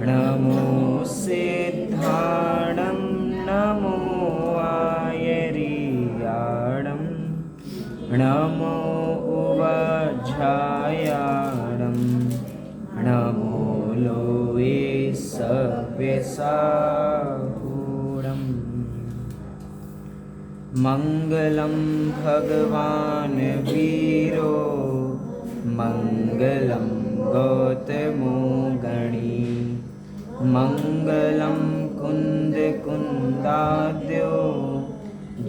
नमो सिद्धाणं नमो आयर्याणं नमो उवझायाणं नमो लोये सव्यसाहूणम्। मङ्गलं भगवान् वीरो मङ्गलं गौतमो गणी मङ्गलं कुन्दकुन्दाद्यो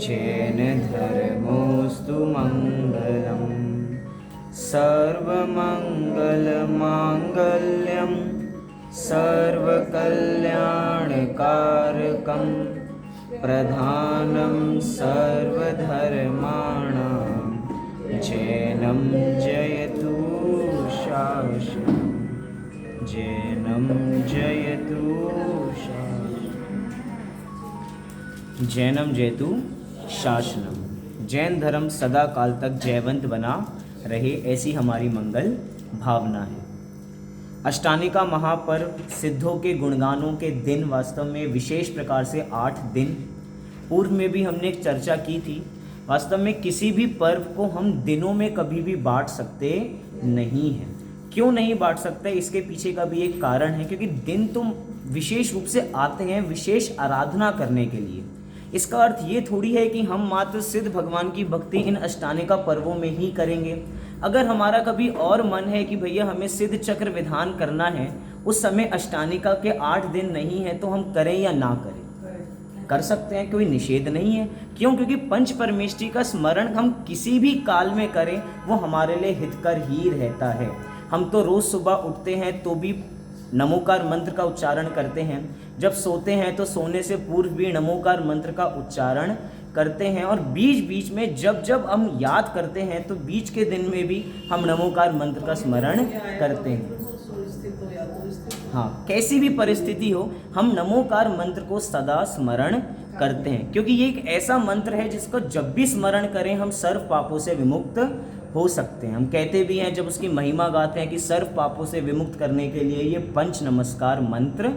जैनधर्मोऽस्तु मङ्गलम्। सर्वमङ्गलमाङ्गल्यं सर्वकल्याणकारकं प्रधानं सर्वधर्माणां जैनं जयतु शासनम्। जैनं जयतु शासनम्। जैनम जयतु शासनम। जैन धर्म सदा काल तक जयवंत बना रहे, ऐसी हमारी मंगल भावना है। अष्टानिका महापर्व सिद्धों के गुणगानों के दिन वास्तव में विशेष प्रकार से 8 दिन पूर्व में भी हमने एक चर्चा की थी। वास्तव में किसी भी पर्व को हम दिनों में कभी भी बांट सकते नहीं हैं। क्यों नहीं बांट सकते, इसके पीछे का भी एक कारण है, क्योंकि दिन तो विशेष रूप से आते हैं विशेष आराधना करने के लिए। इसका अर्थ ये थोड़ी है कि हम मात्र सिद्ध भगवान की भक्ति इन अष्टानिका पर्वों में ही करेंगे। अगर हमारा कभी और मन है कि भैया हमें सिद्ध चक्र विधान करना है, उस समय अष्टानिका के 8 दिन नहीं है, तो हम करें या ना करें, कर सकते हैं, कोई निषेध नहीं है। क्यों? क्योंकि पंच परमेष्ठी का स्मरण हम किसी भी काल में करें वो हमारे लिए हितकर ही रहता है। हम तो रोज़ सुबह उठते हैं तो भी नमोकार मंत्र का उच्चारण करते हैं, जब सोते हैं तो सोने से पूर्व भी नमोकार मंत्र का उच्चारण करते हैं, और बीच बीच में जब जब हम याद करते हैं तो बीच के दिन में भी हम नमोकार मंत्र का स्मरण करते हैं। हाँ, कैसी भी परिस्थिति हो हम नमोकार मंत्र को सदा स्मरण करते हैं, क्योंकि ये एक ऐसा मंत्र है जिसको जब भी स्मरण करें हम सर्व पापों से विमुक्त हो सकते हैं। हम कहते भी हैं, जब उसकी महिमा गाते हैं, कि सर्व पापों से विमुक्त करने के लिए ये पंच नमस्कार मंत्र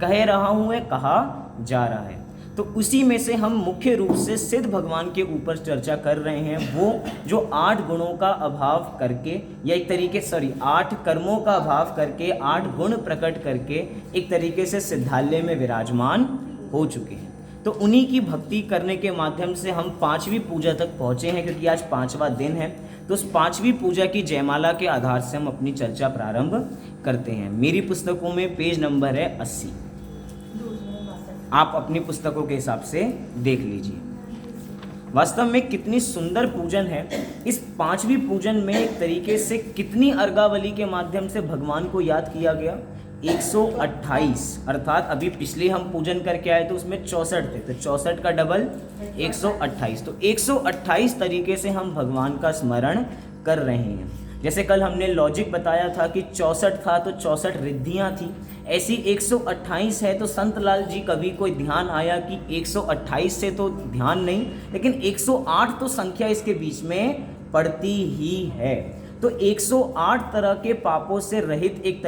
कह रहा हूँ, कहा जा रहा है। तो उसी में से हम मुख्य रूप से सिद्ध भगवान के ऊपर चर्चा कर रहे हैं, वो जो 8 गुणों का अभाव करके, या एक तरीके 8 कर्मों का अभाव करके 8 गुण प्रकट करके एक तरीके से सिद्धालय में विराजमान हो चुके हैं। तो उन्हीं की भक्ति करने के माध्यम से हम 5वीं पूजा तक पहुँचे हैं, क्योंकि आज 5वां दिन है। तो उस 5वीं पूजा की जयमाला के आधार से हम अपनी चर्चा प्रारंभ करते हैं। मेरी पुस्तकों में पेज नंबर है 80, आप अपनी पुस्तकों के हिसाब से देख लीजिए। वास्तव में कितनी सुंदर पूजन है। इस 5वीं पूजन में एक तरीके से कितनी अर्घावली के माध्यम से भगवान को याद किया गया। 128, अर्थात अभी पिछले हम पूजन करके आए तो उसमें 64 थे, तो 64 का डबल 128। तो 128 तरीके से हम भगवान का स्मरण कर रहे हैं। जैसे कल हमने लॉजिक बताया था कि 64 था तो 64 रिद्धियाँ थी, ऐसी 128 है। तो संतलाल जी कभी कोई ध्यान आया कि 128 से तो ध्यान नहीं, लेकिन 108 तो संख्या इसके बीच में पड़ती ही है। तो 108 तरह के पापों से रहित एक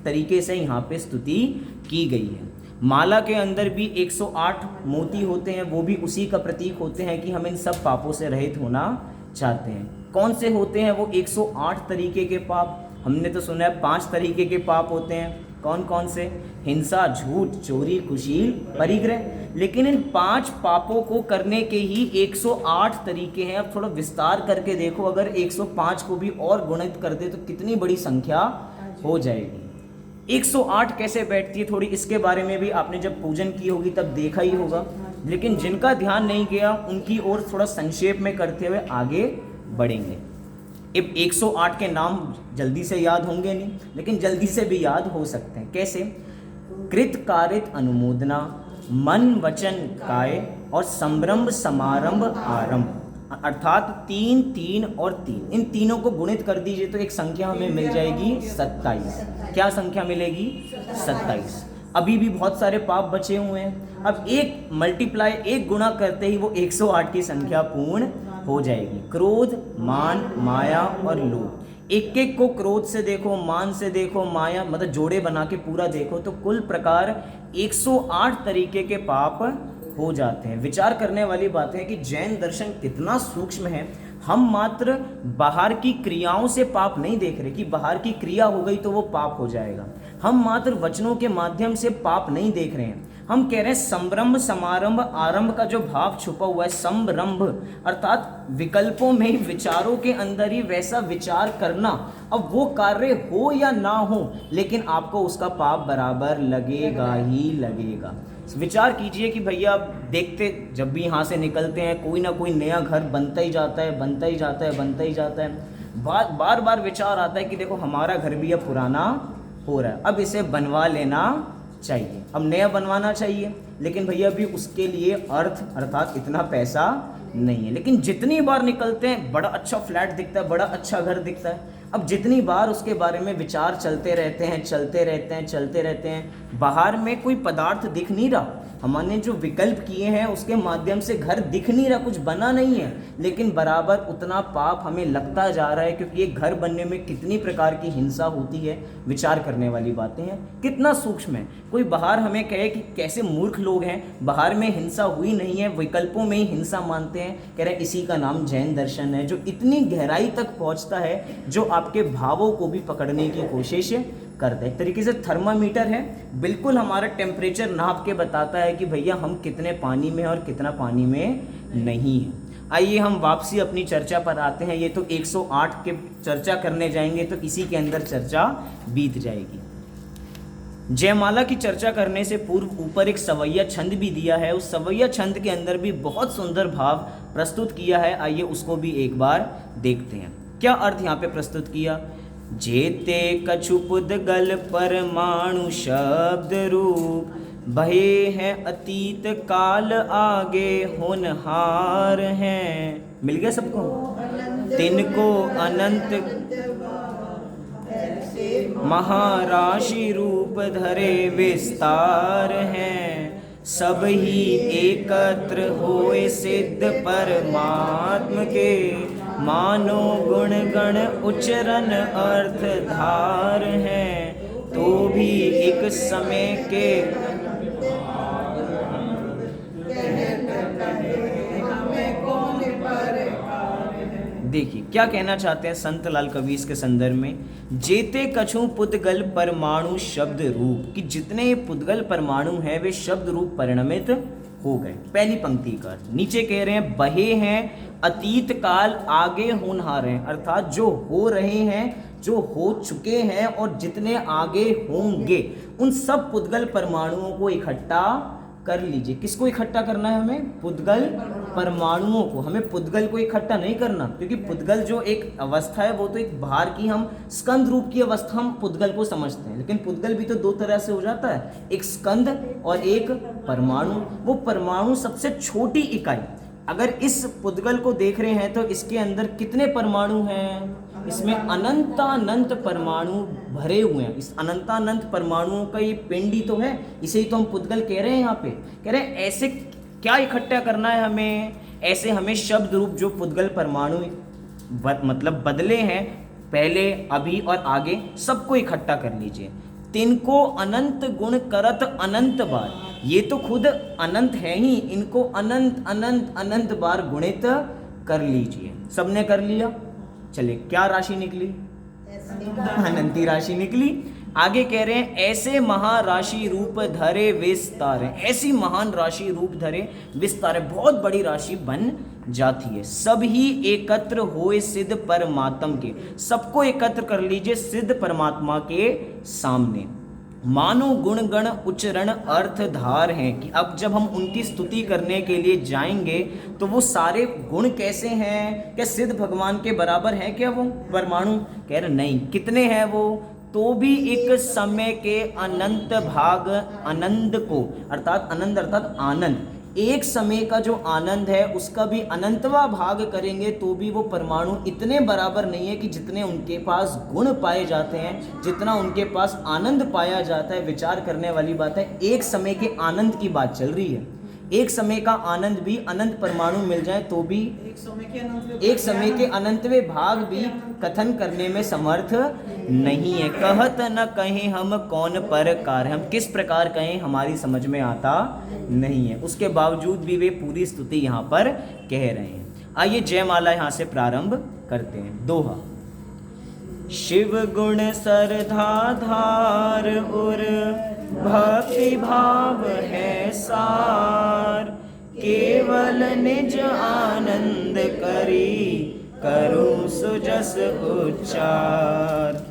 तरीके से यहाँ पे स्तुति की गई है। माला के अंदर भी 108 मोती होते हैं, वो भी उसी का प्रतीक होते हैं कि हम इन सब पापों से रहित होना चाहते हैं। कौन से होते हैं वो 108 तरीके के पाप? हमने तो सुना है 5 तरीके के पाप होते हैं। कौन कौन से? हिंसा, झूठ, चोरी, कुशील, परिग्रह। लेकिन इन 5 पापों को करने के ही 108 तरीके हैं। अब थोड़ा विस्तार करके देखो, अगर 105 को भी और गुणित कर दे तो कितनी बड़ी संख्या हो जाएगी। 108 कैसे बैठती है, थोड़ी इसके बारे में भी आपने जब पूजन की होगी तब देखा ही होगा, लेकिन जिनका ध्यान नहीं गया उनकी ओर थोड़ा संक्षेप में करते हुए आगे बढ़ेंगे। अब 108 के नाम जल्दी से याद होंगे नहीं, लेकिन जल्दी से भी याद हो सकते हैं। कैसे? कृत कारित अनुमोदना, मन वचन काय, और संभ्रम समारंभ आरंभ, अर्थात 3 3 और 3, इन तीनों को गुणित कर दीजिए तो एक संख्या हमें मिल जाएगी 27। क्या संख्या मिलेगी? 27। अभी भी बहुत सारे पाप बचे हुए हैं। अब एक मल्टीप्लाई, एक गुणा करते ही वो 108 की संख्या पूर्ण हो जाएगी। क्रोध, मान, माया और लोभ, एक एक को क्रोध से देखो, मान से देखो, माया मतलब जोड़े बना के पूरा देखो तो कुल प्रकार 108 तरीके के पाप हो जाते हैं। विचार करने वाली बात है कि जैन दर्शन कितना सूक्ष्म है। हम मात्र बाहर की क्रियाओं से पाप नहीं देख रहे कि बाहर की क्रिया हो गई तो वो पाप हो जाएगा। हम मात्र वचनों के माध्यम से पाप नहीं देख रहे हैं। हम कह रहे हैं संरंभ समारंभ आरंभ का जो भाव छुपा हुआ है, संरंभ अर्थात विकल्पों में, विचारों के अंदर ही वैसा विचार करना। अब वो कार्य हो या ना हो लेकिन आपको उसका पाप बराबर लगेगा ही लगेगा। विचार कीजिए कि भैया आप देखते जब भी यहाँ से निकलते हैं कोई ना कोई नया घर बनता ही जाता है, बनता ही जाता है, बनता ही जाता है। बार बार विचार आता है कि देखो हमारा घर भी अब पुराना हो रहा है, अब इसे बनवा लेना चाहिए, अब नया बनवाना चाहिए। लेकिन भैया अभी उसके लिए अर्थात इतना पैसा नहीं है। लेकिन जितनी बार निकलते हैं बड़ा अच्छा फ्लैट दिखता है, बड़ा अच्छा घर दिखता है। अब जितनी बार उसके बारे में विचार चलते रहते हैं, चलते रहते हैं, चलते रहते हैं, बाहर में कोई पदार्थ दिख नहीं रहा। हमने जो विकल्प किए हैं उसके माध्यम से घर दिख नहीं रहा, कुछ बना नहीं है, लेकिन बराबर उतना पाप हमें लगता जा रहा है। क्योंकि एक घर बनने में कितनी प्रकार की हिंसा होती है, विचार करने वाली बातें हैं, कितना सूक्ष्म है। कोई बाहर हमें कहे कि कैसे मूर्ख लोग हैं, बाहर में हिंसा हुई नहीं है, विकल्पों में ही हिंसा मानते हैं, कह रहे इसी का नाम जैन दर्शन है, जो इतनी गहराई तक पहुंचता है, जो आपके भावों को भी पकड़ने की कोशिश करता है। एक तरीके से थर्मामीटर है, बिल्कुल हमारा टेम्परेचर नाप के बताता है कि भैया हम कितने पानी में और कितना पानी में नहीं है। आइए हम वापसी अपनी चर्चा पर आते हैं। ये तो 108 के चर्चा करने जाएंगे तो इसी के अंदर चर्चा बीत जाएगी। जयमाला की चर्चा करने से पूर्व ऊपर एक सवैया छंद भी दिया है, उस सवैया छंद के अंदर भी बहुत सुंदर भाव प्रस्तुत किया है। आइए उसको भी एक बार देखते हैं। क्या अर्थ यहाँ पे प्रस्तुत किया? जेते कछु पुद्गल परमाणु शब्द रूप, बहे हैं अतीत काल आगे होनहार हैं। मिल गया सबको? तिनको अनंत महाराशि रूप धरे विस्तार हैं, सब ही एकत्र होए सिद्ध परमात्म के, मानो गुण गण उच्चरण अर्थ धार हैं, तो भी एक समय के देखिए क्या कहना चाहते हैं संत लाल कबीर के संदर्भ में। जेते कछु पुद्गल परमाणु शब्द रूप, कि जितने पुद्गल परमाणु हैं वे शब्द रूप परिणमित हो गए। पहली पंक्ति का नीचे कह रहे हैं बहे हैं अतीत काल आगे होनहार हैं, अर्थात जो हो रहे हैं, जो हो चुके हैं और जितने आगे होंगे उन सब पुद्गल परमाणुओं को इकट्ठा कर लीजिए। किसको इकट्ठा करना है? हमें पुद्गल परमाणुओं को। हमें पुद्गल को इकट्ठा नहीं करना, क्योंकि पुद्गल जो एक अवस्था है वो तो एक बाहर की, हम स्कंद रूप की अवस्था हम पुद्गल को समझते हैं, लेकिन पुद्गल भी तो दो तरह से हो जाता है, एक स्कंद और एक परमाणु। वो परमाणु सबसे छोटी इकाई। अगर इस पुद्गल को देख रहे हैं तो इसके अंदर कितने परमाणु हैं? इसमें अनंतानंत परमाणु भरे हुए हैं। इस अनंतानंत परमाणुओं का ये पिंड ही तो है, इसे ही तो हम पुद्गल कह रहे हैं। यहाँ पे कह रहे हैं ऐसे क्या इकट्ठा करना है हमें? ऐसे हमें शब्द रूप जो पुद्गल परमाणु मतलब बदले हैं, पहले, अभी और आगे, सबको इकट्ठा कर लीजिए। तिनको अनंत गुण करत अनंत बार, ये तो खुद अनंत है ही, इनको अनंत अनंत अनंत बार गुणित कर लीजिए। सबने कर लिया, चलिए क्या राशि निकली? अनंती राशि निकली। आगे कह रहे हैं ऐसे महाराशि रूप धरे विस्तार, ऐसी महान राशि रूप धरे विस्तार, बहुत बड़ी राशि बन जाती है। सब ही एकत्र होए सिद्ध परमात्म के, सबको एकत्र कर लीजिए सिद्ध परमात्मा के सामने। मानो गुण गण उच्चरण अर्थ धार हैं, कि अब जब हम उनकी स्तुति करने के लिए जाएंगे तो वो सारे गुण कैसे हैं? क्या सिद्ध भगवान के बराबर हैं क्या वो परमाणु? कह रहे नहीं। कितने हैं वो? तो भी एक समय के अनंत भाग आनंद को, अर्थात आनंद अर्थात आनंद, एक समय का जो आनंद है उसका भी अनंतवा भाग करेंगे तो भी वो परमाणु इतने बराबर नहीं है कि जितने उनके पास गुण पाए जाते हैं, जितना उनके पास आनंद पाया जाता है। विचार करने वाली बात है, एक समय के आनंद की बात चल रही है। एक समय का आनंद भी अनंत परमाणु मिल जाए तो भी एक समय के अनंतवें भाग भी कथन करने में समर्थ नहीं है। कहत न कहें हम कौन प्रकार, हम किस प्रकार कहें हमारी समझ में आता नहीं है, उसके बावजूद भी वे पूरी स्तुति यहाँ पर कह रहे हैं। आइए जयमाला यहाँ से प्रारंभ करते हैं। दोहा। शिव गुण सरधा धार उर भक्ति भाव है सार, केवल निज आनंद करी करूं सुजस उच्चार।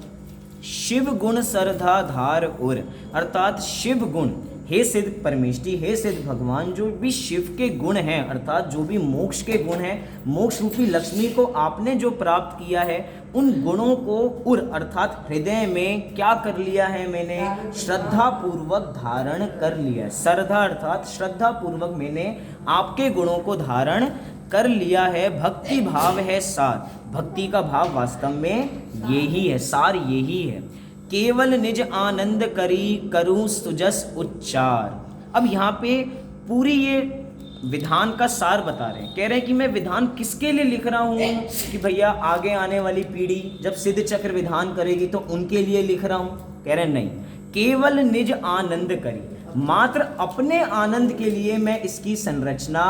शिव गुण सरधा धार उर, अर्थात शिव गुण, हे सिद्ध परमेष्टि, हे सिद्ध भगवान, जो भी शिव के गुण हैं, अर्थात जो भी मोक्ष के गुण हैं, मोक्ष रूपी लक्ष्मी को आपने जो प्राप्त किया है, उन गुणों को उर अर्थात हृदय में क्या कर लिया है मैंने, श्रद्धा पूर्वक धारण कर लिया है। श्रद्धा अर्थात श्रद्धा पूर्वक मैंने आपके गुणों को धारण कर लिया है। भक्ति भाव है सार, भक्ति का भाव वास्तव में यही है, सार यही है। केवल निज आनंद करी करूं सुजस उच्चार। अब यहाँ पे पूरी ये विधान का सार बता रहे हैं, कह रहे हैं कि मैं विधान किसके लिए लिख रहा हूँ, कि भैया आगे आने वाली पीढ़ी जब सिद्ध चक्र विधान करेगी तो उनके लिए लिख रहा हूँ। कह रहे हैं नहीं, केवल निज आनंद करी, मात्र अपने आनंद के लिए मैं इसकी संरचना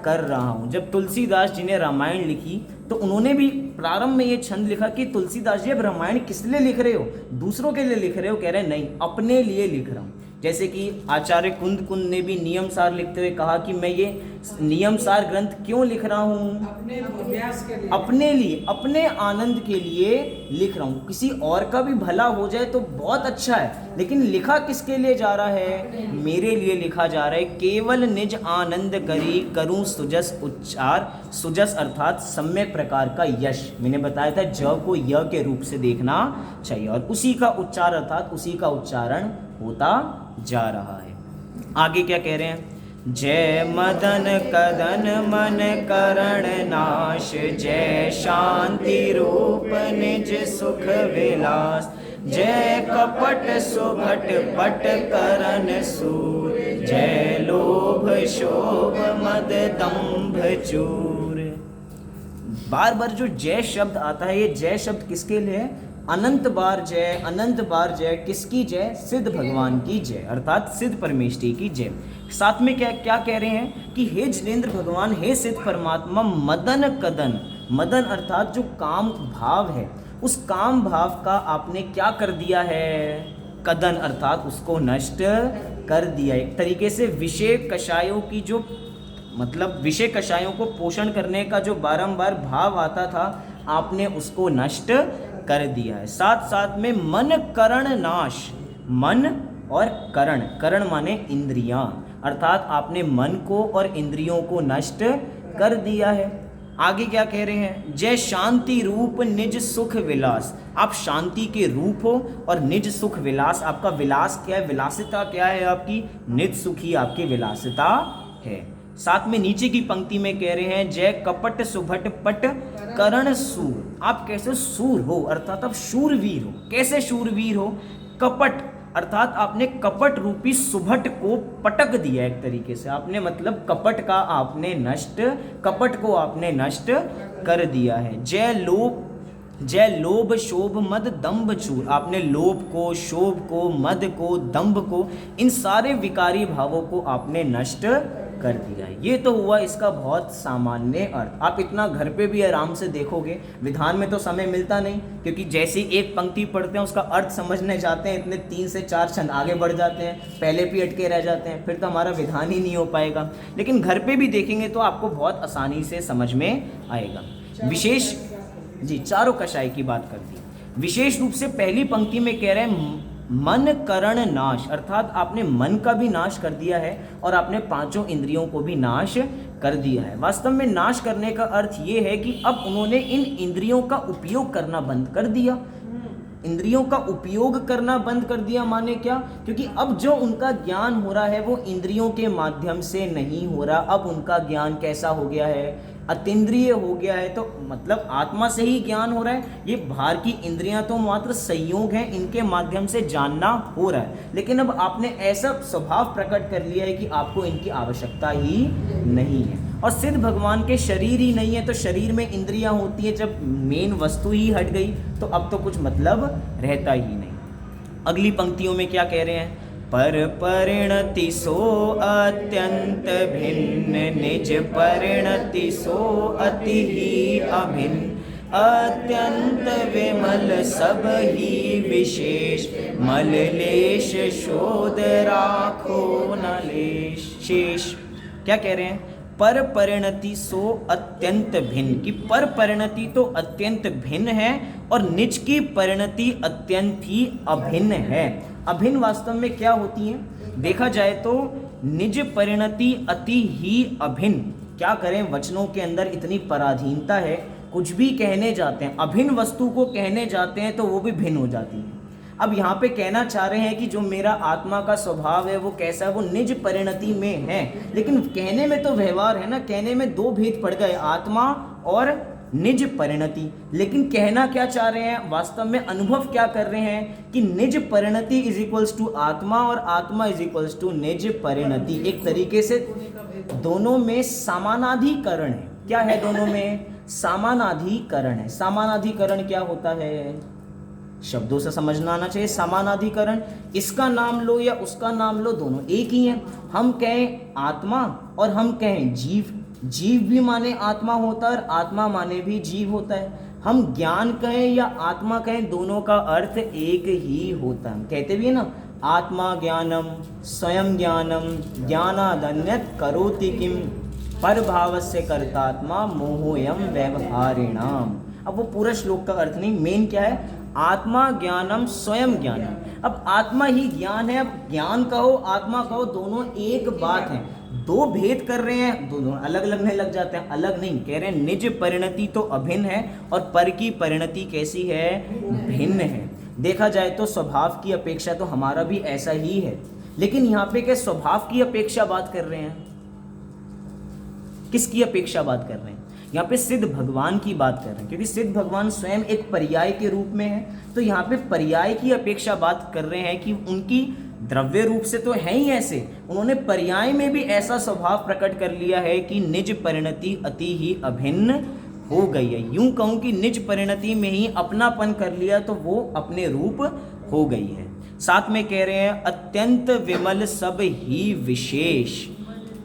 कर रहा हूँ। जब तुलसीदास जी ने रामायण लिखी तो उन्होंने भी प्रारंभ में ये छंद लिखा कि तुलसीदास जी अब रामायण किस लिए लिख रहे हो, दूसरों के लिए लिख रहे हो। कह रहे हैं नहीं, अपने लिए लिख रहा हूँ। जैसे कि आचार्य कुंद कुंद ने भी नियम सार लिखते हुए कहा कि मैं ये नियम सार ग्रंथ क्यों लिख रहा हूँ, अपने लिए, अपने आनंद के लिए लिख रहा हूँ। किसी और का भी भला हो जाए तो बहुत अच्छा है, लेकिन लिखा किसके लिए जा रहा है, मेरे लिए लिखा जा रहा है। केवल निज आनंद करी करूँ सुजस उच्चार, सुजस अर्थात सम्यक प्रकार का यश, मैंने बताया था ज को य के रूप से देखना चाहिए, और उसी का उच्चार अर्थात उसी का उच्चारण होता जा रहा है। आगे क्या कह रहे हैं, जय मदन कदन मन करण नाश, जय शांति रूप निज सुख विलास, जय कपट सुभट पट करण सूर, जय लोभ शोभ मद दंभ चूर। बार बार जो जय शब्द आता है, ये जय शब्द किसके लिए है, अनंत बार जय, अनंत बार जय। किसकी जय, सिद्ध भगवान की जय, अर्थात सिद्ध परमेष्टि की जय। साथ में क्या क्या कह रहे हैं कि हे जिनेंद्र भगवान, हे सिद्ध परमात्मा, मदन कदन, मदन अर्थात जो काम भाव है, उस काम भाव का आपने क्या कर दिया है, कदन अर्थात उसको नष्ट कर दिया। एक तरीके से विषय कषायों की जो मतलब विषय कषायों को पोषण करने का जो बारंबार भाव आता था, आपने उसको नष्ट कर दिया है। साथ साथ में मन करण नाश, मन और करण, करण माने इंद्रियां, अर्थात आपने मन को और इंद्रियों को नष्ट कर दिया है। आगे क्या कह रहे हैं, जय शांति रूप निज सुख विलास, आप शांति के रूप हो, और निज सुख विलास, आपका विलास क्या है, विलासिता क्या है आपकी, निज सुखी आपकी विलासिता है। साथ में नीचे की पंक्ति में कह रहे हैं, जय कपट सुभट पट करण सूर, आप कैसे सूर हो, अर्थात आप शूरवीर हो। कैसे शूरवीर हो, कपट अर्थात आपने कपट रूपी सुभट को पटक दिया, एक तरीके से आपने मतलब कपट का आपने नष्ट, कपट को आपने नष्ट कर दिया है। जय लोभ शोभ मद दंभ चूर, आपने लोभ को, शोभ को, मद को, दंभ को, इन सारे विकारी भावों को आपने नष्ट कर दिया है। ये तो हुआ इसका बहुत सामान्य अर्थ। आप इतना घर पे भी आराम से देखोगे, विधान में तो समय मिलता नहीं, क्योंकि जैसे एक पंक्ति पढ़ते हैं उसका अर्थ समझने जाते हैं, इतने 3 से 4 छंद आगे बढ़ जाते हैं, पहले भी अटके रह जाते हैं, फिर तो हमारा विधान ही नहीं हो पाएगा। लेकिन घर पे भी देखेंगे तो आपको बहुत आसानी से समझ में आएगा। विशेष जी, चारों कषाय की बात कर दी। विशेष रूप से पहली पंक्ति में कह रहे हैं मन करण नाश, अर्थात आपने मन का भी नाश कर दिया है और आपने 5 इंद्रियों को भी नाश कर दिया है। वास्तव में नाश करने का अर्थ ये है कि अब उन्होंने इन इंद्रियों का उपयोग करना बंद कर दिया। इंद्रियों का उपयोग करना बंद कर दिया माने क्या, क्योंकि अब जो उनका ज्ञान हो रहा है वो इंद्रियों के माध्यम से नहीं हो रहा, अब उनका ज्ञान कैसा हो गया है, अतीन्द्रिय हो गया है। तो मतलब आत्मा से ही ज्ञान हो रहा है, ये बाहर की इंद्रियां तो मात्र संयोग हैं, इनके माध्यम से जानना हो रहा है। लेकिन अब आपने ऐसा स्वभाव प्रकट कर लिया है कि आपको इनकी आवश्यकता ही नहीं है। और सिद्ध भगवान के शरीर ही नहीं है, तो शरीर में इंद्रियां होती है, जब मेन वस्तु ही हट गई तो अब तो कुछ मतलब रहता ही नहीं। अगली पंक्तियों में क्या कह रहे हैं, पर परिणति सो अत्यंत भिन्न, निज परिणति सो अति ही अभिन्न, अत्यंत विमल सब ही विशेष, मल लेश शोध राखो न लेश शेष। क्या कह रहे हैं, पर परिणति सो अत्यंत भिन्न, कि पर परिणति तो अत्यंत भिन्न है और निज की परिणति अत्यंत ही अभिन्न है। अभिन्न वास्तव में क्या होती है, देखा जाए तो निज परिणति अति ही अभिन्न। क्या करें, वचनों के अंदर इतनी पराधीनता है, कुछ भी कहने जाते हैं, अभिन्न वस्तु को कहने जाते हैं तो वो भी भिन्न हो जाती है। अब यहाँ पे कहना चाह रहे हैं कि जो मेरा आत्मा का स्वभाव है वो कैसा है, वो निज परिणति में है, लेकिन कहने में तो व्यवहार है ना, कहने में दो भेद पड़ गए, आत्मा और निज परिणति। लेकिन कहना क्या चाह रहे हैं, वास्तव में अनुभव क्या कर रहे हैं कि निज परिणति इज इक्वल्स टू आत्मा और आत्मा इज इक्वल्स टू निज परिणति। एक तरीके से दोनों में समानाधिकरण है। क्या है, दोनों में समानाधिकरण है। समानाधिकरण क्या होता है, शब्दों से समझना आना चाहिए। समानाधिकरण, इसका नाम लो या उसका नाम लो, दोनों एक ही हैं। हम कहें आत्मा और हम कहें जीव, जीव भी माने आत्मा होता है और आत्मा माने भी जीव होता है। हम ज्ञान कहें या आत्मा कहें, दोनों का अर्थ एक ही होता है। कहते भी है ना, आत्मा ज्ञानम स्वयं ज्ञानम ज्ञानादन्यत करोति किम, पर भावस्य कर्तात्मा मोहोयम व्यवहारिणाम। अब वो पूरा श्लोक का अर्थ नहीं, मेन क्या है, आत्मा ज्ञानम स्वयं ज्ञानम। अब आत्मा ही ज्ञान है, अब ज्ञान कहो आत्मा कहो, दोनों एक बात है। दो भेद कर रहे हैं, दोनों अलग लगने लग जाते हैं। अलग नहीं कह रहे हैं, निज परिणति तो अभिन्न है और पर की परिणति कैसी है, भिन्न है। देखा जाए तो स्वभाव की अपेक्षा तो हमारा भी ऐसा ही है, लेकिन यहाँ पे क्या स्वभाव की अपेक्षा बात कर रहे हैं, किसकी अपेक्षा बात कर रहे हैं, यहाँ पे सिद्ध भगवान की बात कर रहे हैं, क्योंकि सिद्ध भगवान स्वयं एक पर्याय के रूप में है। तो यहाँ पे पर्याय की अपेक्षा बात कर रहे हैं कि उनकी द्रव्य रूप से तो है ही ऐसे, उन्होंने पर्याय में भी ऐसा स्वभाव प्रकट कर लिया है कि निज परिणति अति ही अभिन्न हो गई है। यूं कहूं कि निज परिणति में ही अपनापन कर लिया तो वो अपने रूप हो गई है। साथ में कह रहे हैं अत्यंत विमल सब ही विशेष।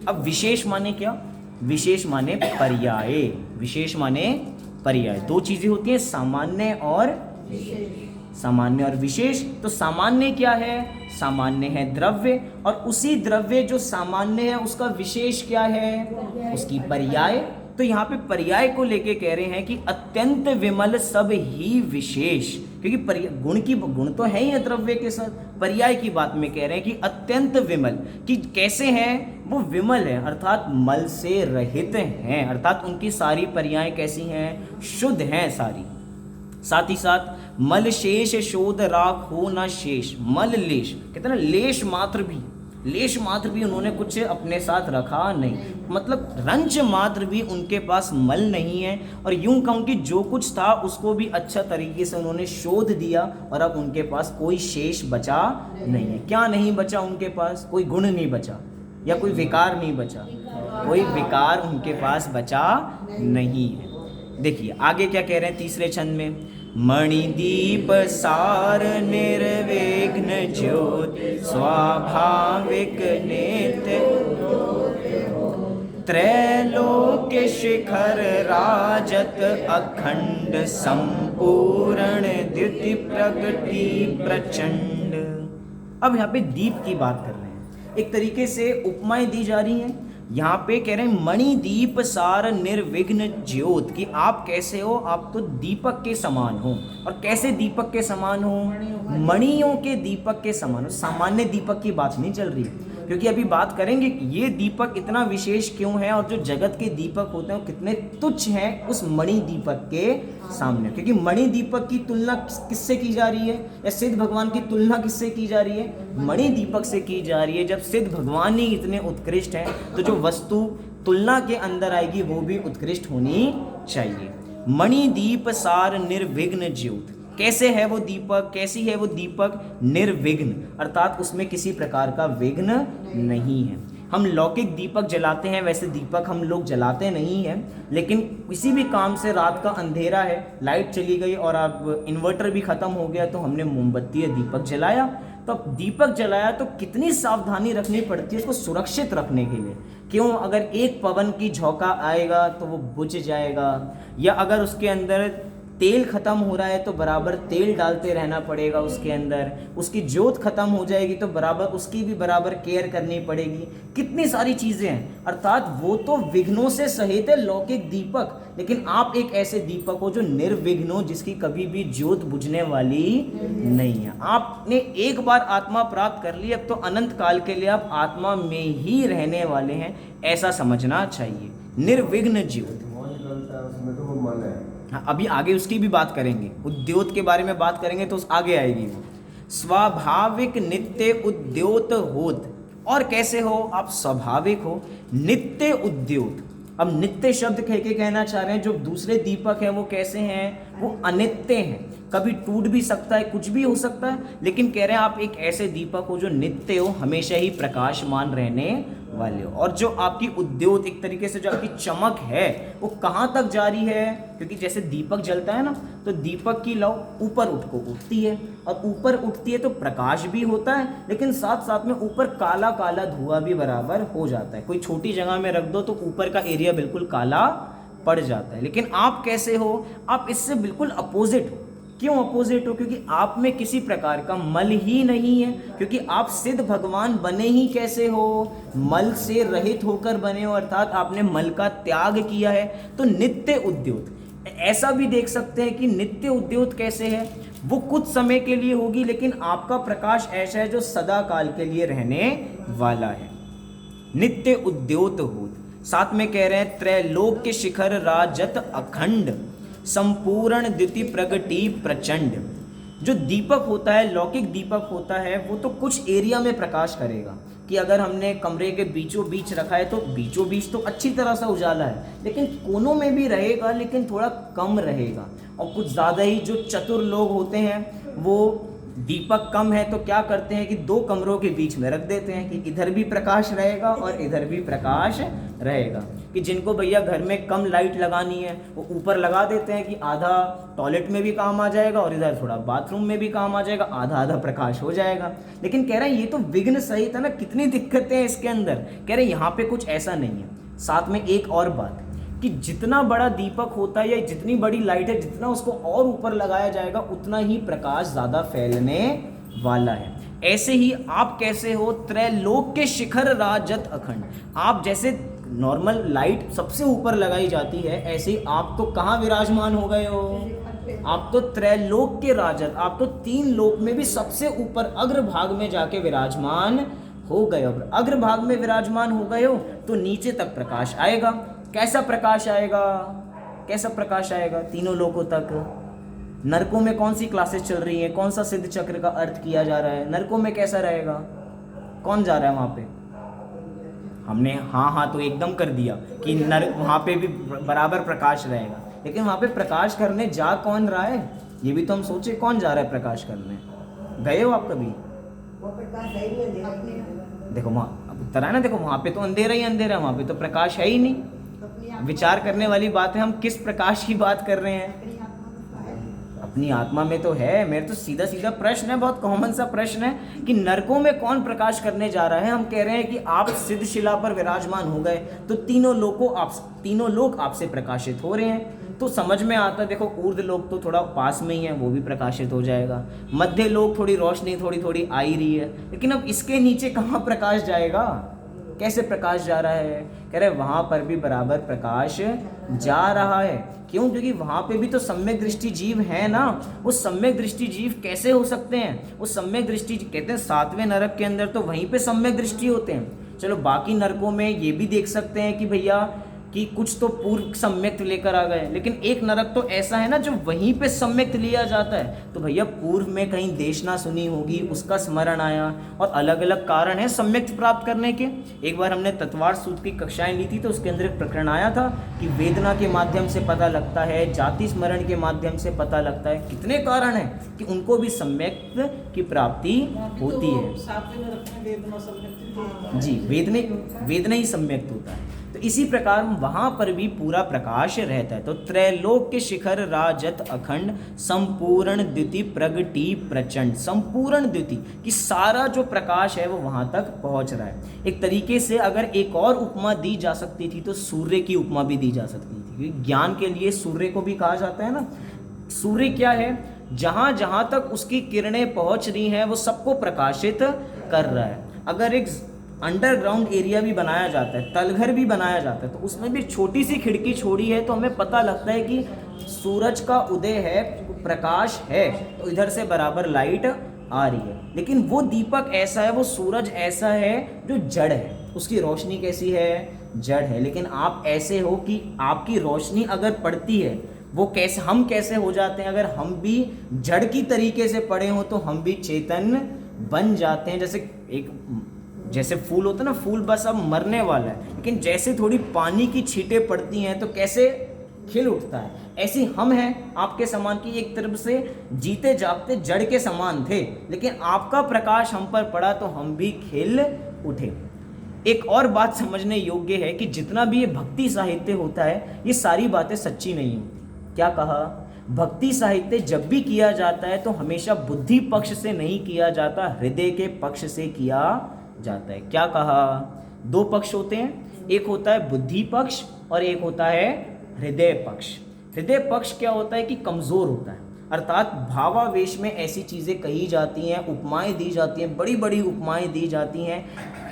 अब विशेष माने क्या, विशेष माने पर्याय, विशेष माने पर्याय। दो चीजें होती हैं, सामान्य और सामान्य और विशेष। तो सामान्य क्या है, सामान्य है द्रव्य, और उसी द्रव्य जो सामान्य है उसका विशेष क्या है, उसकी पर्याय। तो यहाँ पे पर्याय को लेके कह रहे हैं कि अत्यंत विमल सब ही विशेष, क्योंकि गुण तो है ही द्रव्य के साथ। पर्याय की बात में कह रहे हैं कि अत्यंत विमल, कि कैसे हैं, वो विमल है अर्थात मल से रहित हैं, अर्थात उनकी सारी पर्याय कैसी हैं, शुद्ध हैं सारी। साथ ही साथ मल शेष शोध राख हो ना शेष, मल लेश कहते हैं ना, लेश मात्र भी उन्होंने कुछ अपने साथ रखा नहीं, मतलब रंच मात्र भी उनके पास मल नहीं है। और यूं कहूं कि जो कुछ था उसको भी अच्छा तरीके से उन्होंने शोध दिया और अब उनके पास कोई शेष बचा नहीं है। क्या नहीं बचा उनके पास, कोई गुण नहीं बचा या कोई विकार नहीं बचा, कोई विकार उनके पास बचा नहीं है। देखिए आगे क्या कह रहे हैं तीसरे छंद में, मणिदीप सार निर्विघ्न ज्योत स्वाभाविक नित्य त्रैलोक शिखर राजत अखंड संपूर्ण द्युति प्रगति प्रचंड। अब यहाँ पे दीप की बात कर रहे हैं, एक तरीके से उपमाएं दी जा रही हैं। यहाँ पे कह रहे हैं मणिदीप सार निर्विघ्न ज्योत, कि आप कैसे हो, आप तो दीपक के समान हो। और कैसे दीपक के समान हो, मणियों के दीपक के समान हो। सामान्य दीपक की बात नहीं चल रही, क्योंकि अभी बात करेंगे कि ये दीपक इतना विशेष क्यों है और जो जगत के दीपक होते हैं वो कितने तुच्छ हैं उस मणि दीपक के सामने। क्योंकि मणि दीपक की तुलना किससे की जा रही है, या सिद्ध भगवान की तुलना किससे की जा रही है, मणि दीपक से की जा रही है। जब सिद्ध भगवान ही इतने उत्कृष्ट हैं तो जो वस्तु तुलना के अंदर आएगी वो भी उत्कृष्ट होनी चाहिए। मणि दीप सार निर्विघ्न ज्योत, कैसे है वो दीपक, कैसी है वो दीपक, निर्विघ्न, अर्थात उसमें किसी प्रकार का विघ्न नहीं है। हम लौकिक दीपक जलाते हैं, वैसे दीपक हम लोग जलाते नहीं हैं, लेकिन किसी भी काम से रात का अंधेरा है, लाइट चली गई और अब इन्वर्टर भी ख़त्म हो गया तो हमने मोमबत्ती या दीपक जलाया। तो अब दीपक जलाया तो कितनी सावधानी रखनी पड़ती है उसको सुरक्षित रखने के लिए। क्यों, अगर एक पवन की झोंका आएगा तो वो बुझ जाएगा, या अगर उसके अंदर तेल खत्म हो रहा है तो बराबर तेल डालते रहना पड़ेगा उसके अंदर, उसकी जोत खत्म हो जाएगी तो बराबर उसकी भी बराबर केयर करनी पड़ेगी। कितनी सारी चीज़ें हैं, अर्थात वो तो विघ्नों से सहित है लौकिक दीपक, लेकिन आप एक ऐसे दीपक हो जो निर्विघ्न हो, जिसकी कभी भी ज्योत बुझने वाली नहीं है। आपने एक बार आत्मा प्राप्त कर ली, अब तो अनंत काल के लिए आप आत्मा में ही रहने वाले हैं, ऐसा समझना चाहिए। निर्विघ्न ज्योत, हाँ अभी आगे उसकी भी बात करेंगे, उद्योत के बारे में बात करेंगे तो उस आगे आएगी वो। स्वाभाविक नित्य उद्योत होत, और कैसे हो आप, स्वाभाविक हो नित्य उद्योत। अब नित्य शब्द कह के कहना चाह रहे हैं जो दूसरे दीपक हैं वो कैसे हैं, वो अनित्य हैं, कभी टूट भी सकता है, कुछ भी हो सकता है, लेकिन कह रहे हैं आप एक ऐसे दीपक हो जो नित्य हो, हमेशा ही प्रकाशमान रहने वाले हो। और जो आपकी उद्योत, एक तरीके से जो आपकी चमक है वो कहाँ तक जारी है, क्योंकि जैसे दीपक जलता है ना तो दीपक की लौ ऊपर उठती है, और ऊपर उठती है तो प्रकाश भी होता है, लेकिन साथ साथ में ऊपर काला काला धुआं भी बराबर हो जाता है। कोई छोटी जगह में रख दो तो ऊपर का एरिया बिल्कुल काला पड़ जाता है। लेकिन आप कैसे हो, आप इससे बिल्कुल अपोजिट हो। क्यों अपोजिट हो, क्योंकि आप में किसी प्रकार का मल ही नहीं है, क्योंकि आप सिद्ध भगवान बने ही कैसे हो, मल से रहित होकर बने हो, अर्थात आपने मल का त्याग किया है। तो नित्य उद्योत, ऐसा भी देख सकते हैं कि नित्य उद्योत कैसे है, वो कुछ समय के लिए होगी, लेकिन आपका प्रकाश ऐसा है जो सदा काल के लिए रहने वाला है। नित्य उद्योत होत, साथ में कह रहे हैं त्रैलोक के शिखर राजत अखंड, संपूर्ण द्युति प्रगति प्रचंड। जो दीपक होता है, लौकिक दीपक होता है, वो तो कुछ एरिया में प्रकाश करेगा, कि अगर हमने कमरे के बीचों बीच रखा है तो बीचों बीच तो अच्छी तरह से उजाला है, लेकिन कोनों में भी रहेगा, लेकिन थोड़ा कम रहेगा। और कुछ ज़्यादा ही जो चतुर लोग होते हैं वो दीपक कम है तो क्या करते हैं कि दो कमरों के बीच में रख देते हैं कि इधर भी प्रकाश रहेगा और इधर भी प्रकाश रहेगा। कि जिनको भैया घर में कम लाइट लगानी है वो ऊपर लगा देते हैं कि आधा टॉयलेट में भी काम आ जाएगा और इधर थोड़ा बाथरूम में भी काम आ जाएगा, आधा आधा प्रकाश हो जाएगा। लेकिन कह रहे हैं ये तो विघ्न सहित है ना, कितनी दिक्कतें हैं इसके अंदर। कह रहे हैं यहाँ पे कुछ ऐसा नहीं है। साथ में एक और बात कि जितना बड़ा दीपक होता है या जितनी बड़ी लाइट है, जितना उसको और ऊपर लगाया जाएगा उतना ही प्रकाश ज़्यादा फैलने वाला है। ऐसे ही आप कैसे हो, त्रैलोक के शिखर राजत अखंड। आप जैसे नॉर्मल लाइट सबसे ऊपर लगाई जाती है, ऐसे ही आप तो कहाँ विराजमान हो गए हो, आप तो त्रैलोक के राजत, आप तो तीन लोक में भी सबसे ऊपर अग्रभाग में जाके विराजमान हो गए हो। अग्रभाग में विराजमान हो गए हो तो नीचे तक प्रकाश आएगा। कैसा प्रकाश आएगा, कैसा प्रकाश आएगा तीनों लोकों तक। नरकों में कौन सी क्लासेस चल रही हैं, कौन सा सिद्ध चक्र का अर्थ किया जा रहा है, नरकों में कैसा रहेगा, कौन जा रहा है वहाँ पे। हमने हाँ तो एकदम कर दिया कि नरक वहाँ पे भी बराबर प्रकाश रहेगा, लेकिन वहाँ पे प्रकाश करने जा कौन रहा है, ये भी तो हम सोचे कौन जा रहा है प्रकाश करने। गए हो आप कभी? देखो वहाँ अब उत्तर है ना, देखो वहाँ पे तो अंधेरा ही अंधेरा है, वहाँ पे तो प्रकाश है ही नहीं। विचार करने वाली बात है, हम किस प्रकाश की बात कर रहे हैं। अपनी आत्मा में तो है। मेरे तो सीधा सीधा प्रश्न है, बहुत कॉमन सा प्रश्न है कि नरकों में कौन प्रकाश करने जा रहा है। हम कह रहे हैं कि आप सिद्ध शिला पर विराजमान हो गए तो तीनों लोग आपसे प्रकाशित हो रहे हैं, तो समझ में आता है। देखो ऊर्ध्व लोक तो थोड़ा पास में ही है, वो भी प्रकाशित हो जाएगा। मध्य लोक थोड़ी रोशनी थोड़ी थोड़ी आ ही रही है, लेकिन अब इसके नीचे कहाँ प्रकाश जाएगा। कैसे प्रकाश जा रहा है? कह रहे वहाँ पर भी बराबर प्रकाश जा रहा है। क्यों? क्योंकि वहाँ पे भी तो सम्यक दृष्टि जीव है ना। वो सम्यक दृष्टि जीव कैसे हो सकते हैं? वो सम्यक दृष्टि कहते हैं 7वें नरक के अंदर तो वहीं पे सम्यक दृष्टि होते हैं। चलो बाकी नरकों में ये भी देख सकते हैं कि भैया कि कुछ तो पूर्व सम्यक्त लेकर आ गए, लेकिन एक नरक तो ऐसा है ना जो वहीं पे सम्यक्त लिया जाता है। तो भैया पूर्व में कहीं देशना सुनी होगी, उसका स्मरण आया, और अलग अलग कारण है सम्यक्त प्राप्त करने के। एक बार हमने तत्वार सूत्र की कक्षाएं ली थी तो उसके अंदर एक प्रकरण आया था कि वेदना के माध्यम से पता लगता है, जाति स्मरण के माध्यम से पता लगता है। कितने कारण हैं कि उनको भी सम्यक्त की प्राप्ति होती है। जी, वेदना ही सम्यक्त होता है। तो इसी प्रकार वहाँ पर भी पूरा प्रकाश रहता है। तो त्रैलोक के शिखर राजत अखंड संपूर्ण द्युति प्रगति प्रचंड, संपूर्ण द्युति कि सारा जो प्रकाश है वो वहाँ तक पहुँच रहा है। एक तरीके से अगर एक और उपमा दी जा सकती थी तो सूर्य की उपमा भी दी जा सकती थी, क्योंकि ज्ञान के लिए सूर्य को भी कहा जाता है ना। सूर्य क्या है? जहाँ जहाँ तक उसकी किरणें पहुँच रही हैं वो सबको प्रकाशित कर रहा है। अगर एक अंडरग्राउंड एरिया भी बनाया जाता है, तलघर भी बनाया जाता है, तो उसमें भी छोटी सी खिड़की छोड़ी है तो हमें पता लगता है कि सूरज का उदय है, प्रकाश है, तो इधर से बराबर लाइट आ रही है। लेकिन वो दीपक ऐसा है, वो सूरज ऐसा है जो जड़ है, उसकी रोशनी कैसी है? जड़ है। लेकिन आप ऐसे हो कि आपकी रोशनी अगर पड़ती है, वो कैसे, हम कैसे हो जाते हैं? अगर हम भी जड़ की तरीके से पड़े हों तो हम भी चेतन बन जाते हैं। जैसे फूल होता है ना, फूल बस अब मरने वाला है, लेकिन जैसे थोड़ी पानी की छींटें पड़ती हैं तो कैसे खिल उठता है। ऐसे हम हैं आपके समान की, एक तरफ से जीते जागते जड़ के समान थे, लेकिन आपका प्रकाश हम पर पड़ा तो हम भी खिल उठे। एक और बात समझने योग्य है कि जितना भी ये भक्ति साहित्य होता है, ये सारी बातें सच्ची नहीं होती। क्या कहा? भक्ति साहित्य जब भी किया जाता है तो हमेशा बुद्धि पक्ष से नहीं किया जाता, हृदय के पक्ष से किया जाता है। क्या कहा? दो पक्ष होते हैं, एक होता है बुद्धि पक्ष और एक होता है हृदय पक्ष। हृदय पक्ष क्या होता है कि कमज़ोर होता है, अर्थात भावावेश में ऐसी चीज़ें कही जाती हैं, उपमाएं दी जाती हैं, बड़ी बड़ी उपमाएं दी जाती हैं।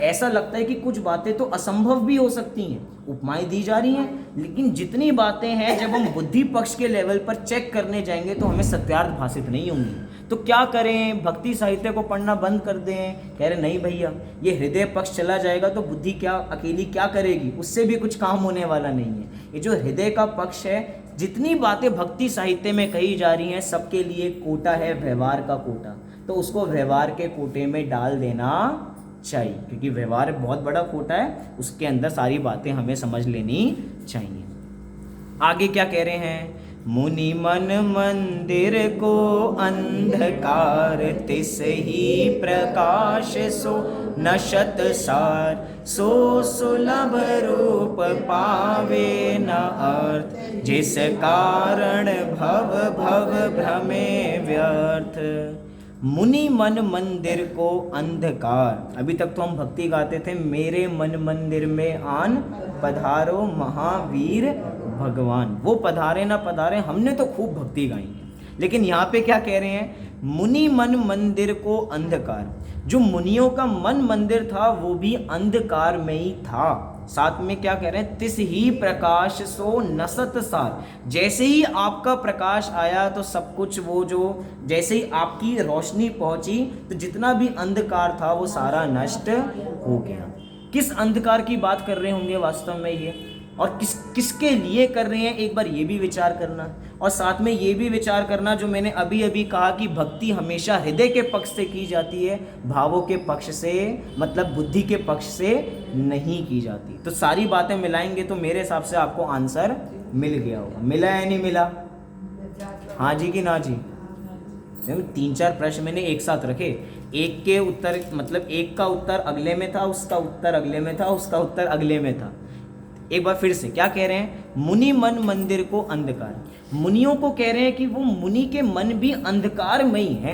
ऐसा लगता है कि कुछ बातें तो असंभव भी हो सकती हैं, उपमाएं दी जा रही हैं, लेकिन जितनी बातें हैं जब हम बुद्धि पक्ष के लेवल पर चेक करने जाएंगे तो हमें सत्यार्थ भाषित नहीं होंगी। तो क्या करें? भक्ति साहित्य को पढ़ना बंद कर दें? कह रहे नहीं भैया, ये हृदय पक्ष चला जाएगा तो बुद्धि क्या अकेली क्या करेगी, उससे भी कुछ काम होने वाला नहीं है। ये जो हृदय का पक्ष है, जितनी बातें भक्ति साहित्य में कही जा रही हैं सबके लिए कोटा है, व्यवहार का कोटा, तो उसको व्यवहार के कोटे में डाल देना चाहिए, क्योंकि व्यवहार बहुत बड़ा कोटा है, उसके अंदर सारी बातें हमें समझ लेनी चाहिए। आगे क्या कह रहे हैं? मुनि मन मंदिर को अंधकार तिस ही प्रकाश सो नशत सार, सो सुलभ रूप पावे न अर्थ, जिस कारण भव भव भ्रमे व्यर्थ। मुनि मन मंदिर को अंधकार। अभी तक तो हम भक्ति गाते थे, मेरे मन मंदिर में आन पधारो महावीर भगवान। वो पधारे ना पधारे, हमने तो खूब भक्ति गाई है, लेकिन यहाँ पे क्या कह रहे हैं? मुनि मन मंदिर को अंधकार। जो मुनियों का मन मंदिर था वो भी अंधकार में ही था। साथ में क्या कह रहे हैं? तिस ही प्रकाश सो नसत सार। जैसे ही आपका प्रकाश आया तो सब कुछ वो जो जैसे ही आपकी रोशनी पहुंची तो जितना भी अंधकार था वो सारा नष्ट हो गया। किस अंधकार की बात कर रहे होंगे वास्तव में ये, और किसके लिए कर रहे हैं, एक बार ये भी विचार करना। और साथ में ये भी विचार करना जो मैंने अभी अभी कहा कि भक्ति हमेशा हृदय के पक्ष से की जाती है, भावों के पक्ष से मतलब बुद्धि के पक्ष से नहीं की जाती। तो सारी बातें मिलाएंगे तो मेरे हिसाब से आपको आंसर मिल गया होगा। मिला या नहीं मिला? हाँ जी कि ना जी? 3-4 प्रश्न मैंने एक साथ रखे, एक के उत्तर मतलब एक का उत्तर अगले में था, उसका उत्तर अगले में था, उसका उत्तर अगले में था। एक बार फिर से क्या कह रहे हैं? मुनि मन मंदिर को अंधकार। मुनियों को कह रहे हैं कि वो मुनि के मन भी अंधकार में ही है,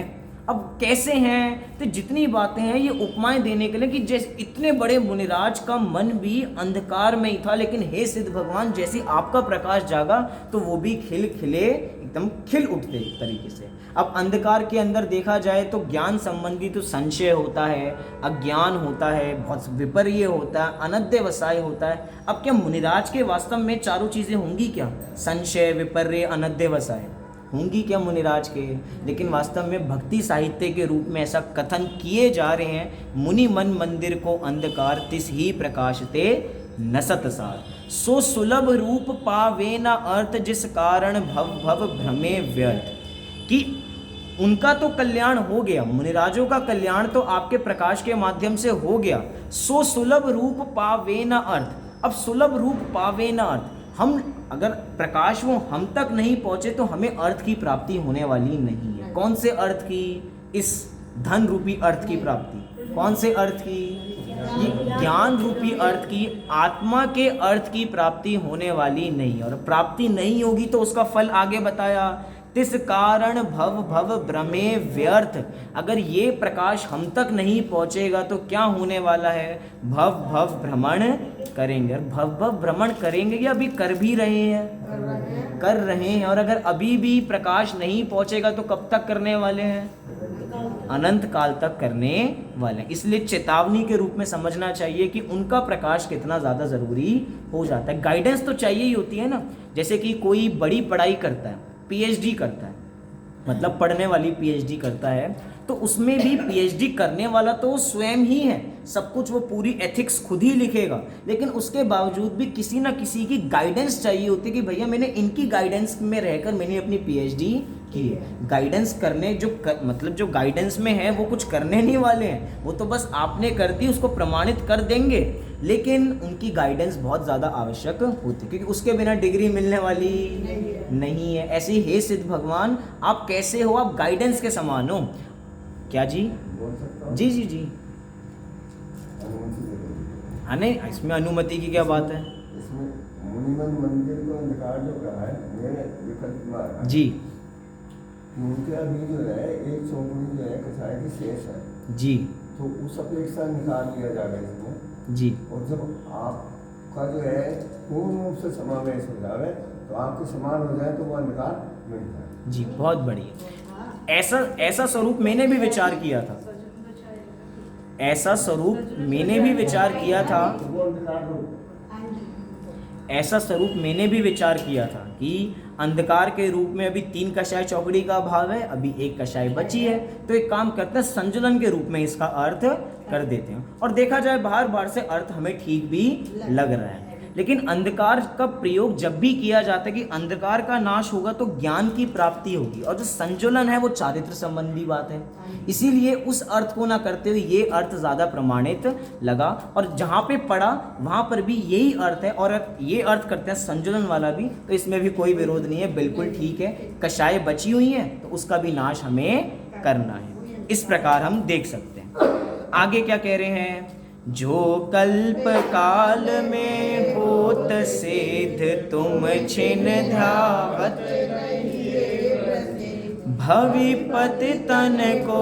अब कैसे हैं, तो जितनी बातें हैं ये उपमाएं देने के लिए कि जैसे इतने बड़े मुनिराज का मन भी अंधकार में ही था, लेकिन हे सिद्ध भगवान जैसे आपका प्रकाश जागा तो वो भी खिले एकदम खिल उठते एक तरीके से। अब अंधकार के अंदर देखा जाए तो ज्ञान संबंधी तो संशय होता है, अज्ञान होता है, बहुत विपर्य होता है, अनध्यवसाय होता है। अब क्या मुनिराज के वास्तव में चारों चीज़ें होंगी क्या? संशय, विपर्य, अनध्यवसाय होंगी क्या मुनिराज के? लेकिन वास्तव में भक्ति साहित्य के रूप में ऐसा कथन किए जा रहे हैं, मुनि मन मंदिर को अंधकार तिस ही प्रकाशते नसत सार, सो सुलभ रूप पावे न अर्थ जिस कारण भव भव भ्रमे व्यर्थ। कि उनका तो कल्याण हो गया, मुनिराजों का कल्याण तो आपके प्रकाश के माध्यम से हो गया। सो सुलभ रूप पावे न अर्थ, अब सुलभ रूप पावे न अर्थ, हम अगर प्रकाश वो हम तक नहीं पहुंचे तो हमें अर्थ की प्राप्ति होने वाली नहीं है। कौन से अर्थ की? इस धन रूपी अर्थ की प्राप्ति। कौन से अर्थ की? ये ज्ञान रूपी अर्थ की, आत्मा के अर्थ की प्राप्ति होने वाली नहीं। और प्राप्ति नहीं होगी तो उसका फल आगे बताया, तिस कारण भव भव भ्रमे व्यर्थ। अगर ये प्रकाश हम तक नहीं पहुंचेगा तो क्या होने वाला है? भव भव भ्रमण करेंगे। और भव भव भ्रमण करेंगे या अभी कर भी रहे हैं? कर रहे हैं। और अगर अभी भी प्रकाश नहीं पहुंचेगा तो कब तक करने वाले हैं? अनंत काल तक करने वाले हैं। इसलिए चेतावनी के रूप में समझना चाहिए कि उनका प्रकाश कितना ज़्यादा ज़रूरी हो जाता है। गाइडेंस तो चाहिए ही होती है ना। जैसे कि कोई बड़ी पढ़ाई करता है, पीएचडी करता है, मतलब पढ़ने वाली पीएचडी करता है, तो उसमें भी पीएचडी करने वाला तो स्वयं ही है, सब कुछ वो पूरी एथिक्स खुद ही लिखेगा, लेकिन उसके बावजूद भी किसी ना किसी की गाइडेंस चाहिए होती है कि भैया मैंने इनकी गाइडेंस में रहकर मैंने अपनी पीएचडी की है। गाइडेंस करने मतलब जो गाइडेंस में है वो कुछ करने नहीं वाले हैं, वो तो बस आपने कर दी उसको प्रमाणित कर देंगे, लेकिन उनकी गाइडेंस बहुत ज़्यादा आवश्यक होती है क्योंकि उसके बिना डिग्री मिलने वाली नहीं है। ऐसे ही हे सिद्ध भगवान आप कैसे हो? आप गाइडेंस के समान हो। क्या जी? जी जी जी हाँ, नहीं इसमें अनुमति की क्या बात है? इसमें मुनिमन मंदिर को अंधकार जो कहा है, मैंने विकल्प मारा जी, उनके अभी जो है एक चौकड़ी जो है कसाई की शेष है जी तो उस अपेक्षा निकाल लिया जाएगा इसमें जी। और जब आपका जो है पूर्ण रूप से समावेश हो जाए तो आपके समान हो जाए तो वो अंधकार मिट जाए। जी बहुत बढ़िया। ऐसा स्वरूप मैंने भी विचार किया था, ऐसा स्वरूप मैंने भी विचार किया था, वो अंधकार ऐसा स्वरूप मैंने भी विचार किया था कि अंधकार के रूप में अभी 3 कषाय चौकड़ी का अभाव है, अभी 1 कषाय बची है, तो एक काम करते हैं संजुलन के रूप में इसका अर्थ कर देते हैं। और देखा जाए बार बार से अर्थ हमें ठीक भी लग रहा है, लेकिन अंधकार का प्रयोग जब भी किया जाता है कि अंधकार का नाश होगा तो ज्ञान की प्राप्ति होगी, और जो संजुलन है वो चारित्र संबंधी बात है, इसीलिए उस अर्थ को ना करते हुए ये अर्थ ज़्यादा प्रमाणित लगा। और जहाँ पे पढ़ा वहाँ पर भी यही अर्थ है, और ये अर्थ करते हैं संजुलन वाला भी, तो इसमें भी कोई विरोध नहीं है, बिल्कुल ठीक है। कषाय बची हुई है तो उसका भी नाश हमें करना है, इस प्रकार हम देख सकते हैं। आगे क्या कह रहे हैं? जो कल्प काल में होत सिद्ध तुम छिन ध्यावत, भविपति तन को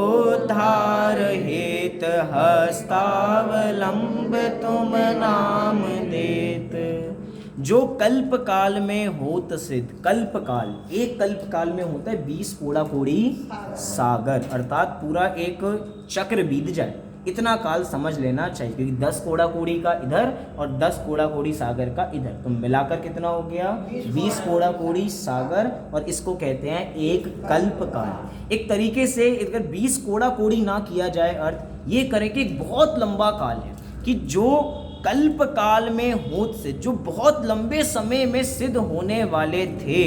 उद्धार हेत हस्तावलंब तुम नाम देत। जो कल्प काल में होत सिद्ध, कल्प काल, एक कल्प काल में होता है 20 कोड़ा कोड़ी सागर, अर्थात पूरा एक चक्र बीत जाए, इतना काल समझ लेना चाहिए, क्योंकि 10 कोड़ा कोड़ी का इधर और 10 कोड़ा कोड़ी सागर का इधर, तो मिलाकर कितना हो गया? 20 कोड़ा कोड़ी सागर, और इसको कहते हैं एक कल्प काल। एक तरीके से अगर 20 कोड़ा कोड़ी ना किया जाए अर्थ, ये करें कि एक बहुत लंबा काल है कि जो कल्प काल में होत से, जो बहुत लंबे समय में सिद्ध होने वाले थे,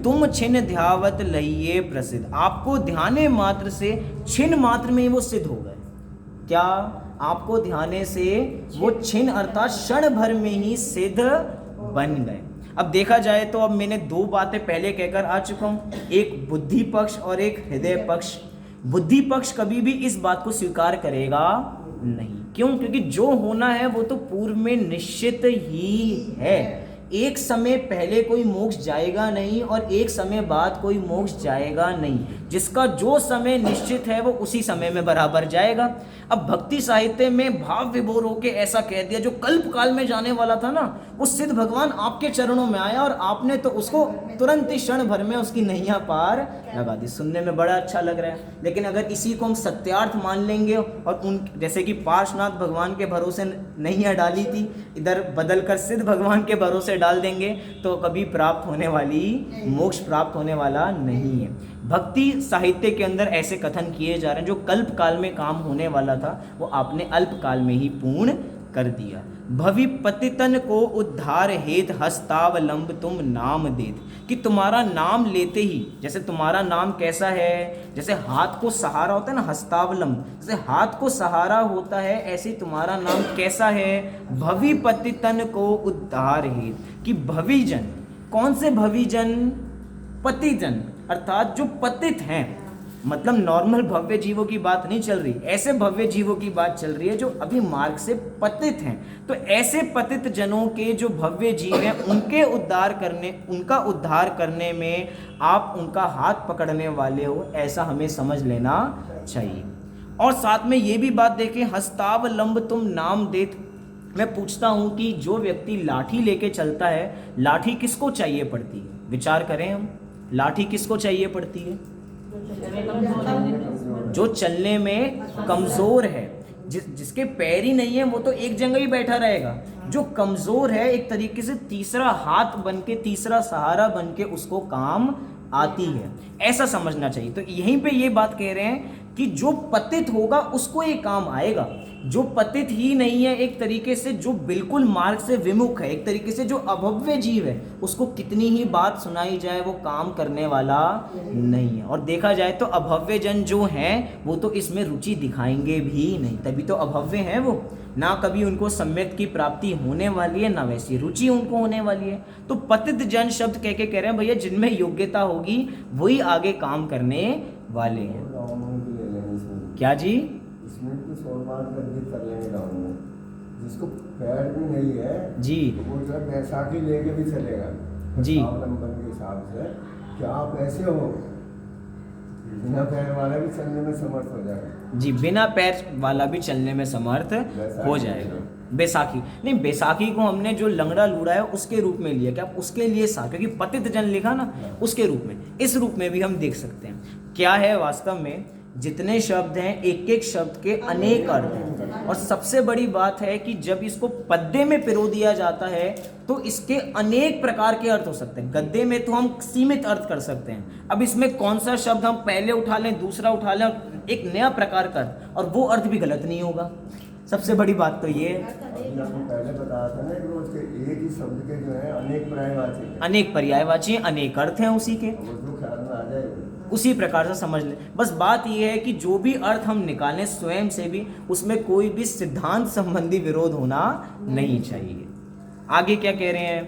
तुम छिन ध्यावत लइये प्रसिद्ध, आपको ध्याने मात्र से छिन मात्र में वो सिद्ध हो गए। क्या? आपको ध्याने से वो छिन अर्थात क्षण भर में ही सिद्ध बन गए। अब देखा जाए तो अब मैंने 2 बातें पहले कहकर आ चुका हूँ, एक बुद्धि पक्ष और एक हृदय पक्ष। बुद्धि पक्ष कभी भी इस बात को स्वीकार करेगा नहीं, क्यों? क्योंकि जो होना है वो तो पूर्व में निश्चित ही है एक समय पहले कोई मोक्ष जाएगा नहीं और एक समय बाद कोई मोक्ष जाएगा नहीं। जिसका जो समय निश्चित है वो उसी समय में बराबर जाएगा। अब भक्ति साहित्य में भाव विभोर होके ऐसा कह दिया, जो कल्प काल में जाने वाला था ना, वो सिद्ध भगवान आपके चरणों में आया और आपने तो उसको तुरंत ही क्षण भर में उसकी नैया पार लगा दी। सुनने में बड़ा अच्छा लग रहा है, लेकिन अगर इसी को हम सत्यार्थ मान लेंगे और उन जैसे कि पार्श्वनाथ भगवान के भरोसे नैया डाली थी, इधर बदल कर सिद्ध भगवान के भरोसे डाल देंगे तो कभी प्राप्त होने वाली मोक्ष प्राप्त होने वाला नहीं है। भक्ति साहित्य के अंदर ऐसे कथन किए जा रहे हैं, जो कल्प काल में काम होने वाला था वो आपने अल्प काल में ही पूर्ण कर दिया। भवि पतितन को उद्धार हेत हस्तावलंब तुम नाम देत, कि तुम्हारा नाम लेते ही, जैसे तुम्हारा नाम कैसा है, जैसे हाथ को सहारा होता है ना, हस्तावलंब, जैसे हाथ को सहारा होता है, ऐसे तुम्हारा नाम कैसा है। भवि पतितन को उद्धार हेत, कि भविजन, कौन से भविजन, पतिजन, अर्थात जो पतित हैं, मतलब नॉर्मल भव्य जीवों की बात नहीं चल रही, ऐसे भव्य जीवों की बात चल रही है जो अभी मार्ग से पतित हैं। तो ऐसे पतित जनों के जो भव्य जीव हैं उनका उद्धार करने में आप उनका हाथ पकड़ने वाले हो, ऐसा हमें समझ लेना चाहिए। और साथ में ये भी बात देखें, हस्तावलंब तुम नाम देत। मैं पूछता हूँ कि जो व्यक्ति लाठी लेके चलता है, लाठी किसको चाहिए पड़ती है? विचार करें हम, लाठी किसको चाहिए पड़ती है? जो चलने में कमजोर है, जिसके पैर ही नहीं है वो तो एक जगह ही बैठा रहेगा। जो कमजोर है, एक तरीके से तीसरा हाथ बन के, तीसरा सहारा बन के उसको काम आती है, ऐसा समझना चाहिए। तो यहीं पे ये बात कह रहे हैं कि जो पतित होगा उसको ये काम आएगा। जो पतित ही नहीं है, एक तरीके से जो बिल्कुल मार्ग से विमुख है, एक तरीके से जो अभव्य जीव है, उसको कितनी ही बात सुनाई जाए वो काम करने वाला नहीं है। और देखा जाए तो अभव्य जन जो हैं वो तो इसमें रुचि दिखाएंगे भी नहीं, तभी तो अभव्य हैं वो। ना कभी उनको सम्यक की प्राप्ति होने वाली है, ना वैसी रुचि उनको होने वाली है। तो पतित जन शब्द कह के कह रहे हैं भैया जिनमें योग्यता होगी वही आगे काम करने वाले हैं। क्या जी? इसमें तो सोमवार कर लेंगे राउंड में, जिसको पैर भी नहीं है जी, तो वो जो है बैसाखी लेके भी चलेगा जी, नंबर के हिसाब से। क्या आप ऐसे हो, बिना पैर वाला भी चलने में समर्थ हो जाएगा? जी, बिना पैर वाला भी चलने में समर्थ हो जाएगा। बैसाखी नहीं, बैसाखी को हमने जो लंगड़ा लूड़ा है उसके रूप में लिया, क्या उसके लिए क्योंकि पतित जन लिखा ना, उसके रूप में, इस रूप में भी हम देख सकते हैं। क्या है वास्तव में, जितने शब्द हैं एक एक शब्द के अनेक अर्थ हैं। और सबसे बड़ी बात है कि जब इसको पद्य में पिरो दिया जाता है तो इसके अनेक प्रकार के अर्थ हो सकते हैं। गद्य में तो हम सीमित अर्थ कर सकते हैं, अब इसमें कौन सा शब्द हम पहले उठा लें, दूसरा उठा लें, एक नया प्रकार का अर्थ, और वो अर्थ भी गलत नहीं होगा। सबसे बड़ी बात तो ये है, पहले बताया था ना कि उसके एक ही शब्द के जो है अनेक पर्यायवाची, अनेक पर्यायवाची, अनेक अर्थ हैं उसी के, वो ख्याल में आ जाएगा। उसी प्रकार से समझ लें। बस बात यह है कि जो भी अर्थ हम निकालें स्वयं से भी, उसमें कोई भी सिद्धांत संबंधी विरोध होना नहीं चाहिए। आगे क्या कह रहे हैं,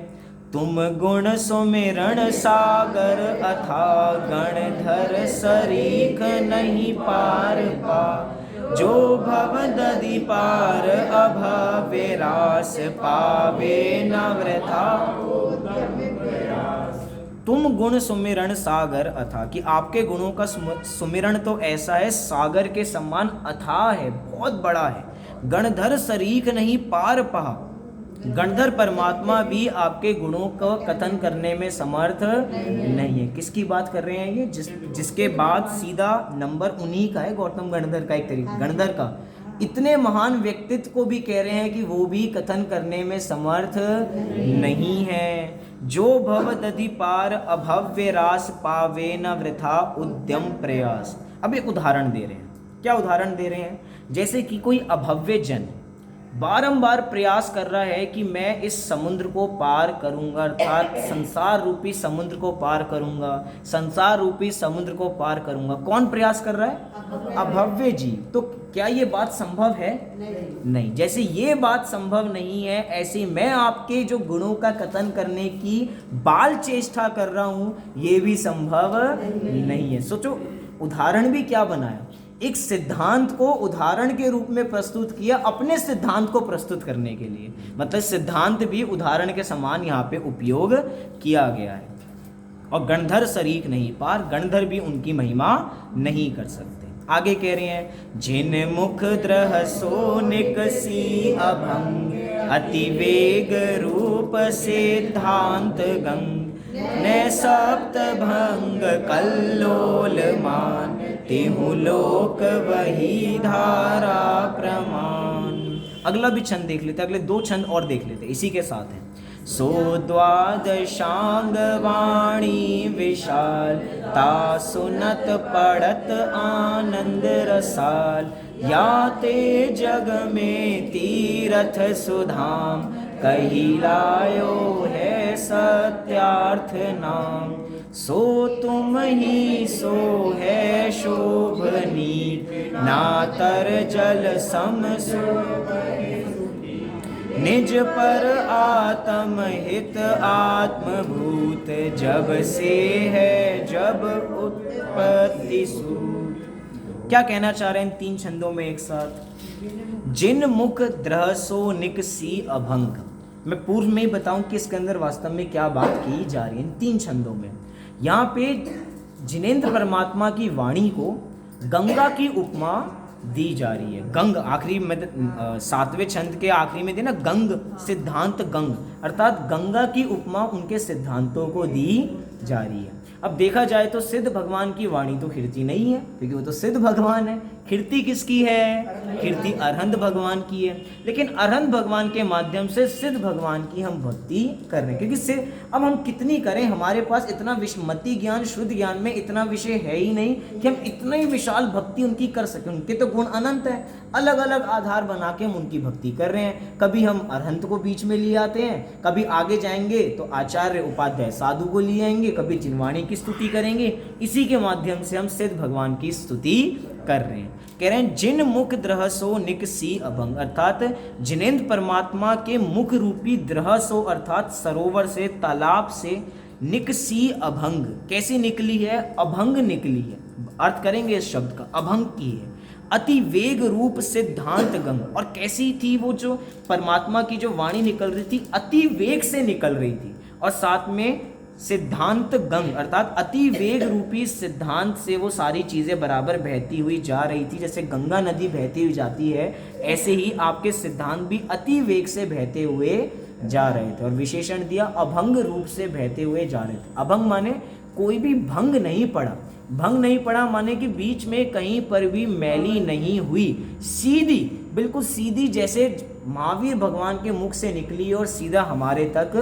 तुम गुण सुमिरण सागर अथा गणधर सरीख नहीं पार पा, जो भव दधि पार अभव्य रास पावे न वृथा। तुम गुण सुमिरण सागर अथा, कि आपके गुणों का सुमिरण तो ऐसा है सागर के समान अथाह है, बहुत बड़ा है। गणधर सरीख नहीं पार पहा, गणधर परमात्मा भी आपके गुणों का कथन करने में समर्थ नहीं है। किसकी बात कर रहे हैं ये? जिसके बाद सीधा नंबर उन्हीं का है, गौतम गणधर का, एक तरीके गणधर का। इतने महान व्यक्तित्व को भी कह रहे हैं कि वो भी कथन करने में समर्थ नहीं है। जो भव दधि पार अभव्य रास पावे न वृथा उद्यम प्रयास। अब एक उदाहरण दे रहे हैं। क्या उदाहरण दे रहे हैं? जैसे कि कोई अभव्य जन बारंबार प्रयास कर रहा है कि मैं इस समुद्र को पार करूंगा, अर्थात संसार रूपी समुद्र को पार करूंगा, संसार रूपी समुद्र को पार करूंगा। कौन प्रयास कर रहा है? अभव्य जीव। तो क्या ये बात संभव है? नहीं। जैसे ये बात संभव नहीं है, ऐसे मैं आपके जो गुणों का कथन करने की बाल चेष्टा कर रहा हूं, ये भी संभव नहीं है। सोचो, उदाहरण भी क्या बनाया एक सिद्धांत को उदाहरण के रूप में प्रस्तुत किया अपने सिद्धांत को प्रस्तुत करने के लिए। मतलब सिद्धांत भी उदाहरण के समान यहाँ पे उपयोग किया गया है। और गणधर शरीक नहीं पार, गणधर भी उनकी महिमा नहीं कर सकते। आगे कह रहे हैं, जिन मुख द्रह सोनिक सी अभंग, अति वेग रूप सिद्धांत गंग, ने सप्त भंग कल्लोल मान, तेहु लोक वही धारा प्रमाण। अगला भी छंद देख लेते, अगले 2 छंद और देख लेते, इसी के साथ है। सो द्वादशांग वाणी विशाल, ता सुनत पड़त आनंद रसाल, याते जग में तीरथ सुधाम, कही लायो है सत्यार्थ नाम। सो तुम ही सो है शोभनीय, नातर जल सम निज पर आत्म हित आत्मभूत, जब से है जब उत्पत्ति सूत। क्या कहना चाह रहे हैं इन 3 छंदों में एक साथ? जिन मुख द्रह सो निक सी अभंग। मैं पूर्व में ही बताऊं कि इसके अंदर वास्तव में क्या बात की जा रही है इन 3 छंदों में। यहाँ पे जिनेंद्र परमात्मा की वाणी को गंगा की उपमा दी जा रही है। गंग आखिरी में 7वें छंद के आखिरी में दी ना, गंग सिद्धांत गंग, अर्थात गंगा की उपमा उनके सिद्धांतों को दी जा रही है। अब देखा जाए तो सिद्ध भगवान की वाणी तो कीर्ति नहीं है, क्योंकि वो तो सिद्ध भगवान है। कीर्ति किसकी है? कीर्ति अरहंत भगवान की है। लेकिन अरहंत भगवान के माध्यम से सिद्ध भगवान की हम भक्ति कर रहे हैं, क्योंकि अब हम कितनी करें, हमारे पास इतना विस्मृति ज्ञान, शुद्ध ज्ञान में इतना विषय है ही नहीं कि हम इतना ही विशाल भक्ति उनकी कर सकें। उनके तो गुण अनंत है, अलग अलग आधार बना के हम उनकी भक्ति कर रहे हैं। कभी हम अरहंत को बीच में ले आते हैं, कभी आगे जाएंगे तो आचार्य उपाध्याय साधु को ले आएंगे, कभी जिनवाणी की स्तुति करेंगे। इसी के माध्यम से हम सिद्ध भगवान की स्तुति कर रहे हैं। कह रहे हैं, जिन मुख द्रह सो निक सी अभंग, अर्थात जिनेंद्र परमात्मा के मुख रूपी द्रह सो, अर्थात सरोवर से, तालाब से, निक सी अभंग, कैसी निकली है? अभंग निकली है। अर्थ करेंगे इस शब्द का, अभंग की है। अति वेग रूप सिद्धांत गंग, और कैसी थी वो जो परमात्मा की जो वाणी निकल रही थी, अति वेग से निकल रही थी। और साथ में सिद्धांत गंग, अर्थात अति वेग रूपी सिद्धांत से वो सारी चीज़ें बराबर बहती हुई जा रही थी। जैसे गंगा नदी बहती हुई जाती है, ऐसे ही आपके सिद्धांत भी अति वेग से बहते हुए जा रहे थे। और विशेषण दिया, अभंग रूप से बहते हुए जा रहे थे। अभंग माने कोई भी भंग नहीं पड़ा। भंग नहीं पड़ा माने कि बीच में कहीं पर भी मैली नहीं हुई, सीधी, बिल्कुल सीधी, जैसे महावीर भगवान के मुख से निकली और सीधा हमारे तक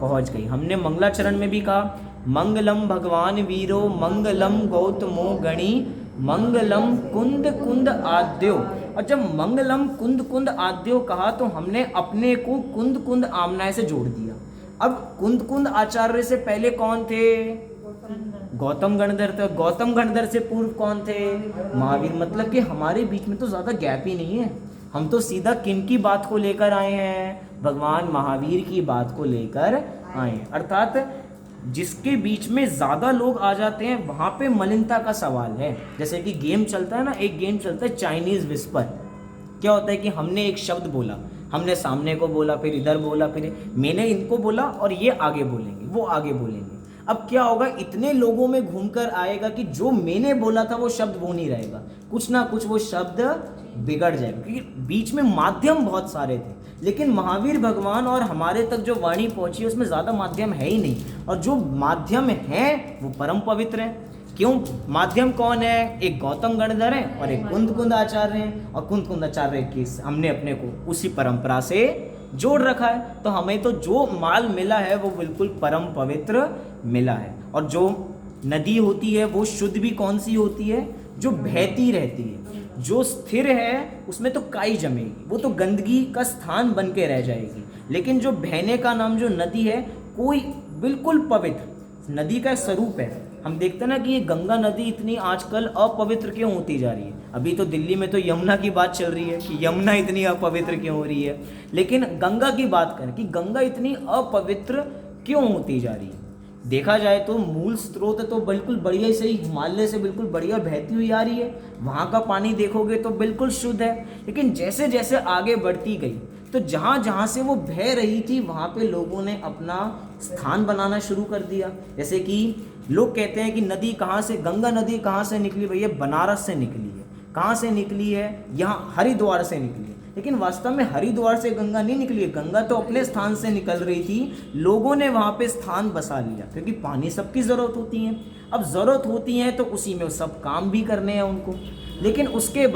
पहुंच गई। हमने मंगलाचरण में भी कहा, मंगलम भगवान वीरो, मंगलम गौतमो गणी, मंगलम कुंद कुंद आद्यो। और जब मंगलम कुंद कुंद आद्यो कहा तो हमने अपने को कुंद कुंद आमनाय से जोड़ दिया। अब कुंद कुंद आचार्य से पहले कौन थे? गौतम गणधर थे। गौतम गणधर से पूर्व कौन थे? महावीर। मतलब कि हमारे बीच में तो ज़्यादा गैप ही नहीं है। हम तो सीधा किन की बात को लेकर आए हैं? भगवान महावीर की बात को लेकर आए हैं। अर्थात जिसके बीच में ज़्यादा लोग आ जाते हैं वहाँ पे मलिनता का सवाल है। जैसे कि गेम चलता है ना, एक गेम चलता है चाइनीज़ विस्पर। क्या होता है कि हमने एक शब्द बोला, हमने सामने को बोला, फिर इधर बोला, फिर मैंने इनको बोला और ये आगे बोलेंगे, वो आगे बोलेंगे। अब क्या होगा, इतने लोगों में घूमकर आएगा कि जो मैंने बोला था वो शब्द वो नहीं रहेगा, कुछ ना कुछ वो शब्द बिगड़ जाएगा, क्योंकि बीच में माध्यम बहुत सारे थे। लेकिन महावीर भगवान और हमारे तक जो वाणी पहुंची उसमें ज़्यादा माध्यम है ही नहीं, और जो माध्यम है वो परम पवित्र है। क्यों? माध्यम कौन है? एक गौतम गणधर है और एक कुंद कुंद आचार्य हैं, और कुंद कुंद आचार्य की हमने अपने को उसी परंपरा से जोड़ रखा है। तो हमें तो जो माल मिला है वो बिल्कुल परम पवित्र मिला है। और जो नदी होती है वो शुद्ध भी कौन सी होती है? जो बहती रहती है। जो स्थिर है उसमें तो काई जमेगी, वो तो गंदगी का स्थान बन के रह जाएगी। लेकिन जो बहने का नाम जो नदी है, कोई बिल्कुल पवित्र नदी का स्वरूप है। हम देखते हैं ना कि ये गंगा नदी इतनी आजकल अपवित्र क्यों होती जा रही है। अभी तो दिल्ली में तो यमुना की बात चल रही है कि यमुना इतनी अपवित्र क्यों हो रही है। लेकिन गंगा की बात करें कि गंगा इतनी अपवित्र क्यों होती जा रही है, देखा जाए तो मूल स्रोत तो बिल्कुल बढ़िया से ही हिमालय से बिल्कुल बढ़िया बहती हुई आ रही है, वहाँ का पानी देखोगे तो बिल्कुल शुद्ध है। लेकिन जैसे जैसे आगे बढ़ती गई तो जहाँ जहाँ से वो बह रही थी वहाँ पे लोगों ने अपना स्थान बनाना शुरू कर दिया। जैसे कि लोग कहते हैं कि नदी कहाँ से, गंगा नदी कहाँ से निकली, भैया बनारस से निकली है। कहाँ से निकली है? यहाँ हरिद्वार से निकली है। लेकिन वास्तव में हरिद्वार से गंगा नहीं निकली है, गंगा तो अपने स्थान से निकल रही थी, लोगों ने वहाँ पे स्थान बसा लिया, क्योंकि पानी सबकी ज़रूरत होती है। अब ज़रूरत होती है तो उसी में सब काम भी करने हैं उनको। लेकिन उसके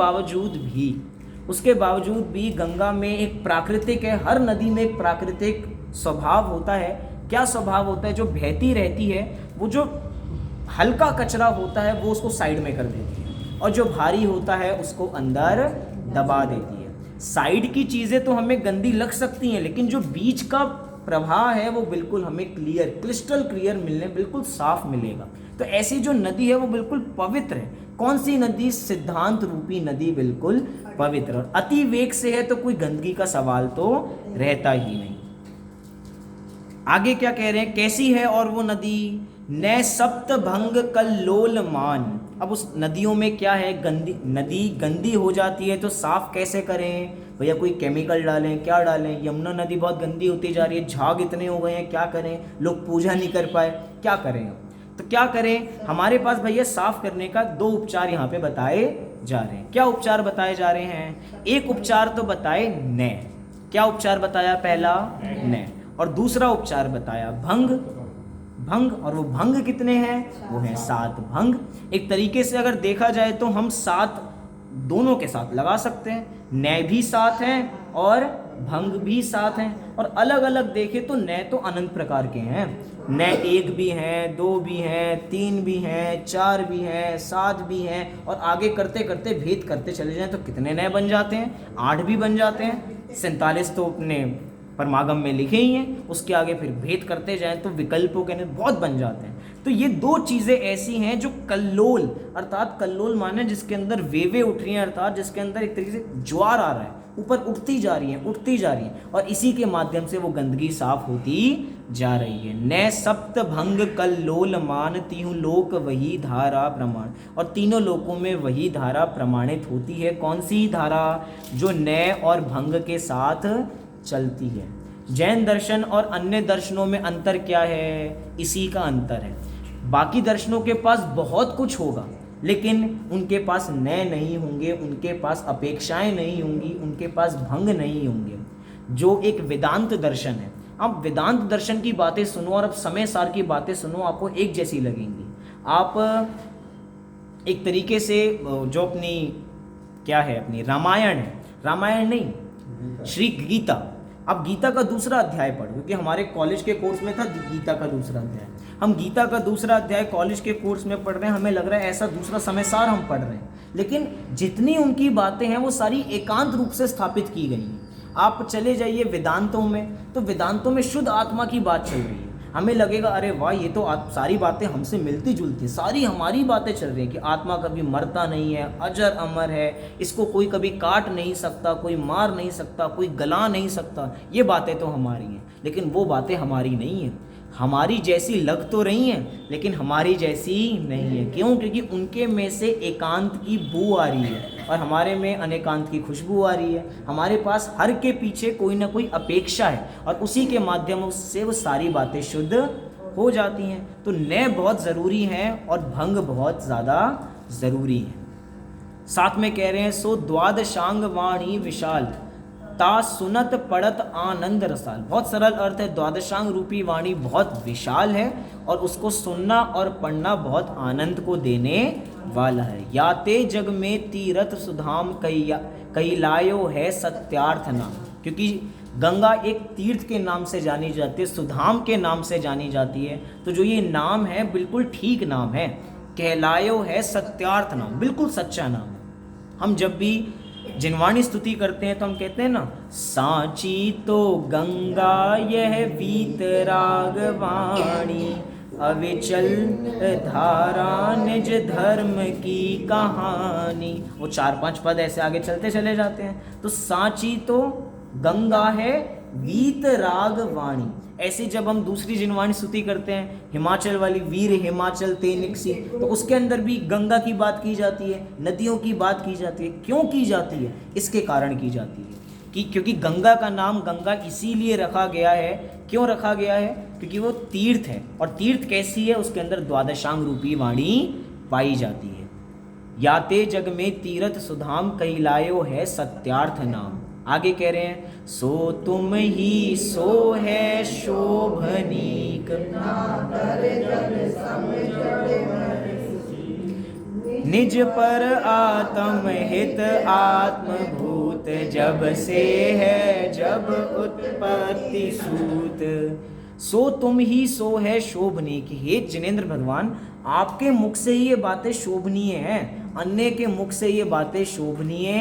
बावजूद भी गंगा में एक प्राकृतिक है, हर नदी में एक प्राकृतिक स्वभाव होता है। क्या स्वभाव होता है? जो बहती रहती है वो जो हल्का कचरा होता है वो उसको साइड में कर देती है, और जो भारी होता है उसको अंदर दबा देती है। साइड की चीज़ें तो हमें गंदी लग सकती हैं, लेकिन जो बीच का प्रवाह है वो बिल्कुल हमें क्रिस्टल क्लियर मिलने, बिल्कुल साफ मिलेगा। तो ऐसी जो नदी है वो बिल्कुल पवित्र है। कौन सी नदी? सिद्धांत रूपी नदी बिल्कुल पवित्र। और अति वेग से है तो कोई गंदगी का सवाल तो रहता ही नहीं। आगे क्या कह रहे हैं? कैसी है और वो नदी? न सप्त भंग कल्लोल मान। अब उस नदियों में क्या है? नदी गंदी हो जाती है तो साफ कैसे करें? भैया कोई केमिकल डालें, क्या डालें? यमुना नदी बहुत गंदी होती जा रही है, झाग इतने हो गए हैं, क्या करें? लोग पूजा नहीं कर पाए, क्या करें? तो क्या करें? हमारे पास भैया साफ करने का 2 उपचार यहाँ पे बताए जा रहे हैं। क्या उपचार बताए जा रहे हैं? एक उपचार तो बताए न। क्या उपचार बताया? पहला न, और दूसरा उपचार बताया भंग। और वो भंग कितने हैं? वो हैं 7 भंग। एक तरीके से अगर देखा जाए तो हम 7 दोनों के साथ लगा सकते हैं, नय भी 7 हैं और भंग भी 7 हैं। और अलग अलग देखें तो नय तो अनंत प्रकार के हैं। नय 1 भी हैं, 2 भी हैं, 3 भी हैं, 4 भी हैं, 7 भी हैं, और आगे करते करते भेद करते चले जाएं तो कितने नय बन जाते हैं? 8 भी बन जाते हैं। 47 तो अपने परमागम में लिखे ही हैं, उसके आगे फिर भेद करते जाएं तो विकल्पों के बहुत बन जाते हैं। तो ये 2 चीज़ें ऐसी हैं जो कल्लोल, अर्थात कल्लोल माने जिसके अंदर वेवे उठ रही हैं, अर्थात जिसके अंदर एक तरीके से ज्वार आ रहा है, ऊपर उठती जा रही हैं, और इसी के माध्यम से वो गंदगी साफ होती जा रही है। न सप्त भंग कल्लोल मान, तीनों लोक वही धारा प्रमाण। और तीनों लोकों में वही धारा प्रमाणित होती है। कौन सी धारा? जो नय और भंग के साथ चलती है। जैन दर्शन और अन्य दर्शनों में अंतर क्या है? इसी का अंतर है। बाकी दर्शनों के पास बहुत कुछ होगा, लेकिन उनके पास नय नहीं होंगे, उनके पास अपेक्षाएं नहीं होंगी, उनके पास भंग नहीं होंगे। जो एक वेदांत दर्शन है, आप वेदांत दर्शन की बातें सुनो और अब समय सार की बातें सुनो, आपको एक जैसी लगेंगी। आप एक तरीके से जो अपनी क्या है, अपनी रामायण है, रामायण नहीं, श्री गीता, अब गीता का दूसरा अध्याय पढ़ो, क्योंकि हमारे कॉलेज के कोर्स में था गीता का दूसरा अध्याय। हम गीता का दूसरा अध्याय कॉलेज के कोर्स में पढ़ रहे हैं, हमें लग रहा है ऐसा दूसरा समय सार हम पढ़ रहे हैं, लेकिन जितनी उनकी बातें हैं वो सारी एकांत रूप से स्थापित की गई हैं। आप चले जाइए वेदांतों में, तो वेदांतों में शुद्ध आत्मा की बात चल रही है। हमें लगेगा अरे वाह, ये तो सारी बातें हमसे मिलती जुलती, सारी हमारी बातें चल रही हैं कि आत्मा कभी मरता नहीं है, अजर अमर है, इसको कोई कभी काट नहीं सकता, कोई मार नहीं सकता, कोई गला नहीं सकता। ये बातें तो हमारी हैं, लेकिन वो बातें हमारी नहीं हैं। हमारी जैसी लग तो रही हैं, लेकिन हमारी जैसी नहीं है। क्यों? क्योंकि उनके में से एकांत की बू आ रही है और हमारे में अनेकांत की खुशबू आ रही है। हमारे पास हर के पीछे कोई ना कोई अपेक्षा है और उसी के माध्यम से वो सारी बातें शुद्ध हो जाती हैं। तो नय बहुत ज़रूरी है और भंग बहुत ज़्यादा ज़रूरी है। साथ में कह रहे हैं सो द्वादशांग वाणी विशाल, ता सुनत पड़त आनंद रसाल। बहुत सरल अर्थ है, द्वादशांग रूपी वाणी बहुत विशाल है और उसको सुनना और पढ़ना बहुत आनंद को देने वाला है। याते जग में तीरथ सुधाम कैलायो है सत्यार्थ नाम, क्योंकि गंगा एक तीर्थ के नाम से जानी जाती है, सुधाम के नाम से जानी जाती है। तो जो ये नाम है बिल्कुल ठीक नाम है, कहलायो है सत्यार्थ नाम, बिल्कुल सच्चा नाम है। हम जब भी जिनवाणी स्तुति करते हैं तो हम कहते हैं ना, सांची तो गंगा यह वीतराग वाणी, अविचल धारा निज धर्म की कहानी। वो 4-5 पद ऐसे आगे चलते चले जाते हैं। तो सांची तो गंगा है, वीतराग वाणी, ऐसे जब हम दूसरी जिनवाणी स्तुति करते हैं, हिमाचल वाली वीर हिमाचल ते निकसी, तो उसके अंदर भी गंगा की बात की जाती है, नदियों की बात की जाती है। क्यों की जाती है? इसके कारण की जाती है कि क्योंकि गंगा का नाम गंगा इसीलिए रखा गया है। क्यों रखा गया है? क्योंकि वो तीर्थ है, और तीर्थ कैसी है? उसके अंदर द्वादशांग रूपी वाणी पाई जाती है। याते जग में तीर्थ सुधाम कहलायो है सत्यार्थ नाम। आगे कह रहे हैं, सो तुम ही सो है शोभनीक, निज पर आत्म हित आत्मभूत, जब से है जब उत्पत्ति सूत। सो तुम ही सो है शोभनीक। हे जिनेंद्र भगवान, आपके मुख से ही ये बातें शोभनीय हैं, अन्य के मुख से ये बातें शोभनीय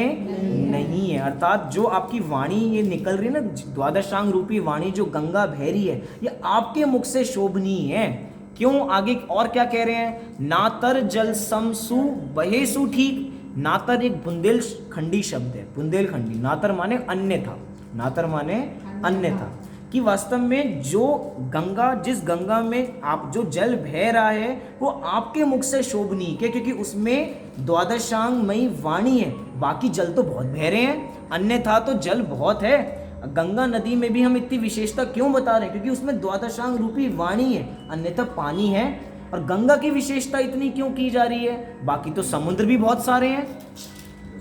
नहीं है। अर्थात जो आपकी वाणी ये निकल रही है ना, द्वादशांग रूपी वाणी जो गंगा बह रही है, ये आपके मुख से शोभनीय है। क्यों? आगे और क्या कह रहे हैं? नातर जल समसु बहेसु ठीक। नातर एक बुंदेलखंडी शब्द है, बुंदेलखंडी। नातर माने अन्यथा, नातर माने अन्यथा, कि वास्तव में जो गंगा, जिस गंगा में आप जो जल बह रहा है वो आपके मुख से शोभनीय है, क्योंकि उसमें द्वादशांगमयी वाणी है। बाकी जल तो बहुत बह रहे हैं, अन्यथा तो जल बहुत है। गंगा नदी में भी हम इतनी विशेषता क्यों बता रहे हैं? क्योंकि उसमें द्वादशांग रूपी वाणी है, अन्यथा पानी है। और गंगा की विशेषता इतनी क्यों की जा रही है? बाकी तो समुद्र भी बहुत सारे हैं,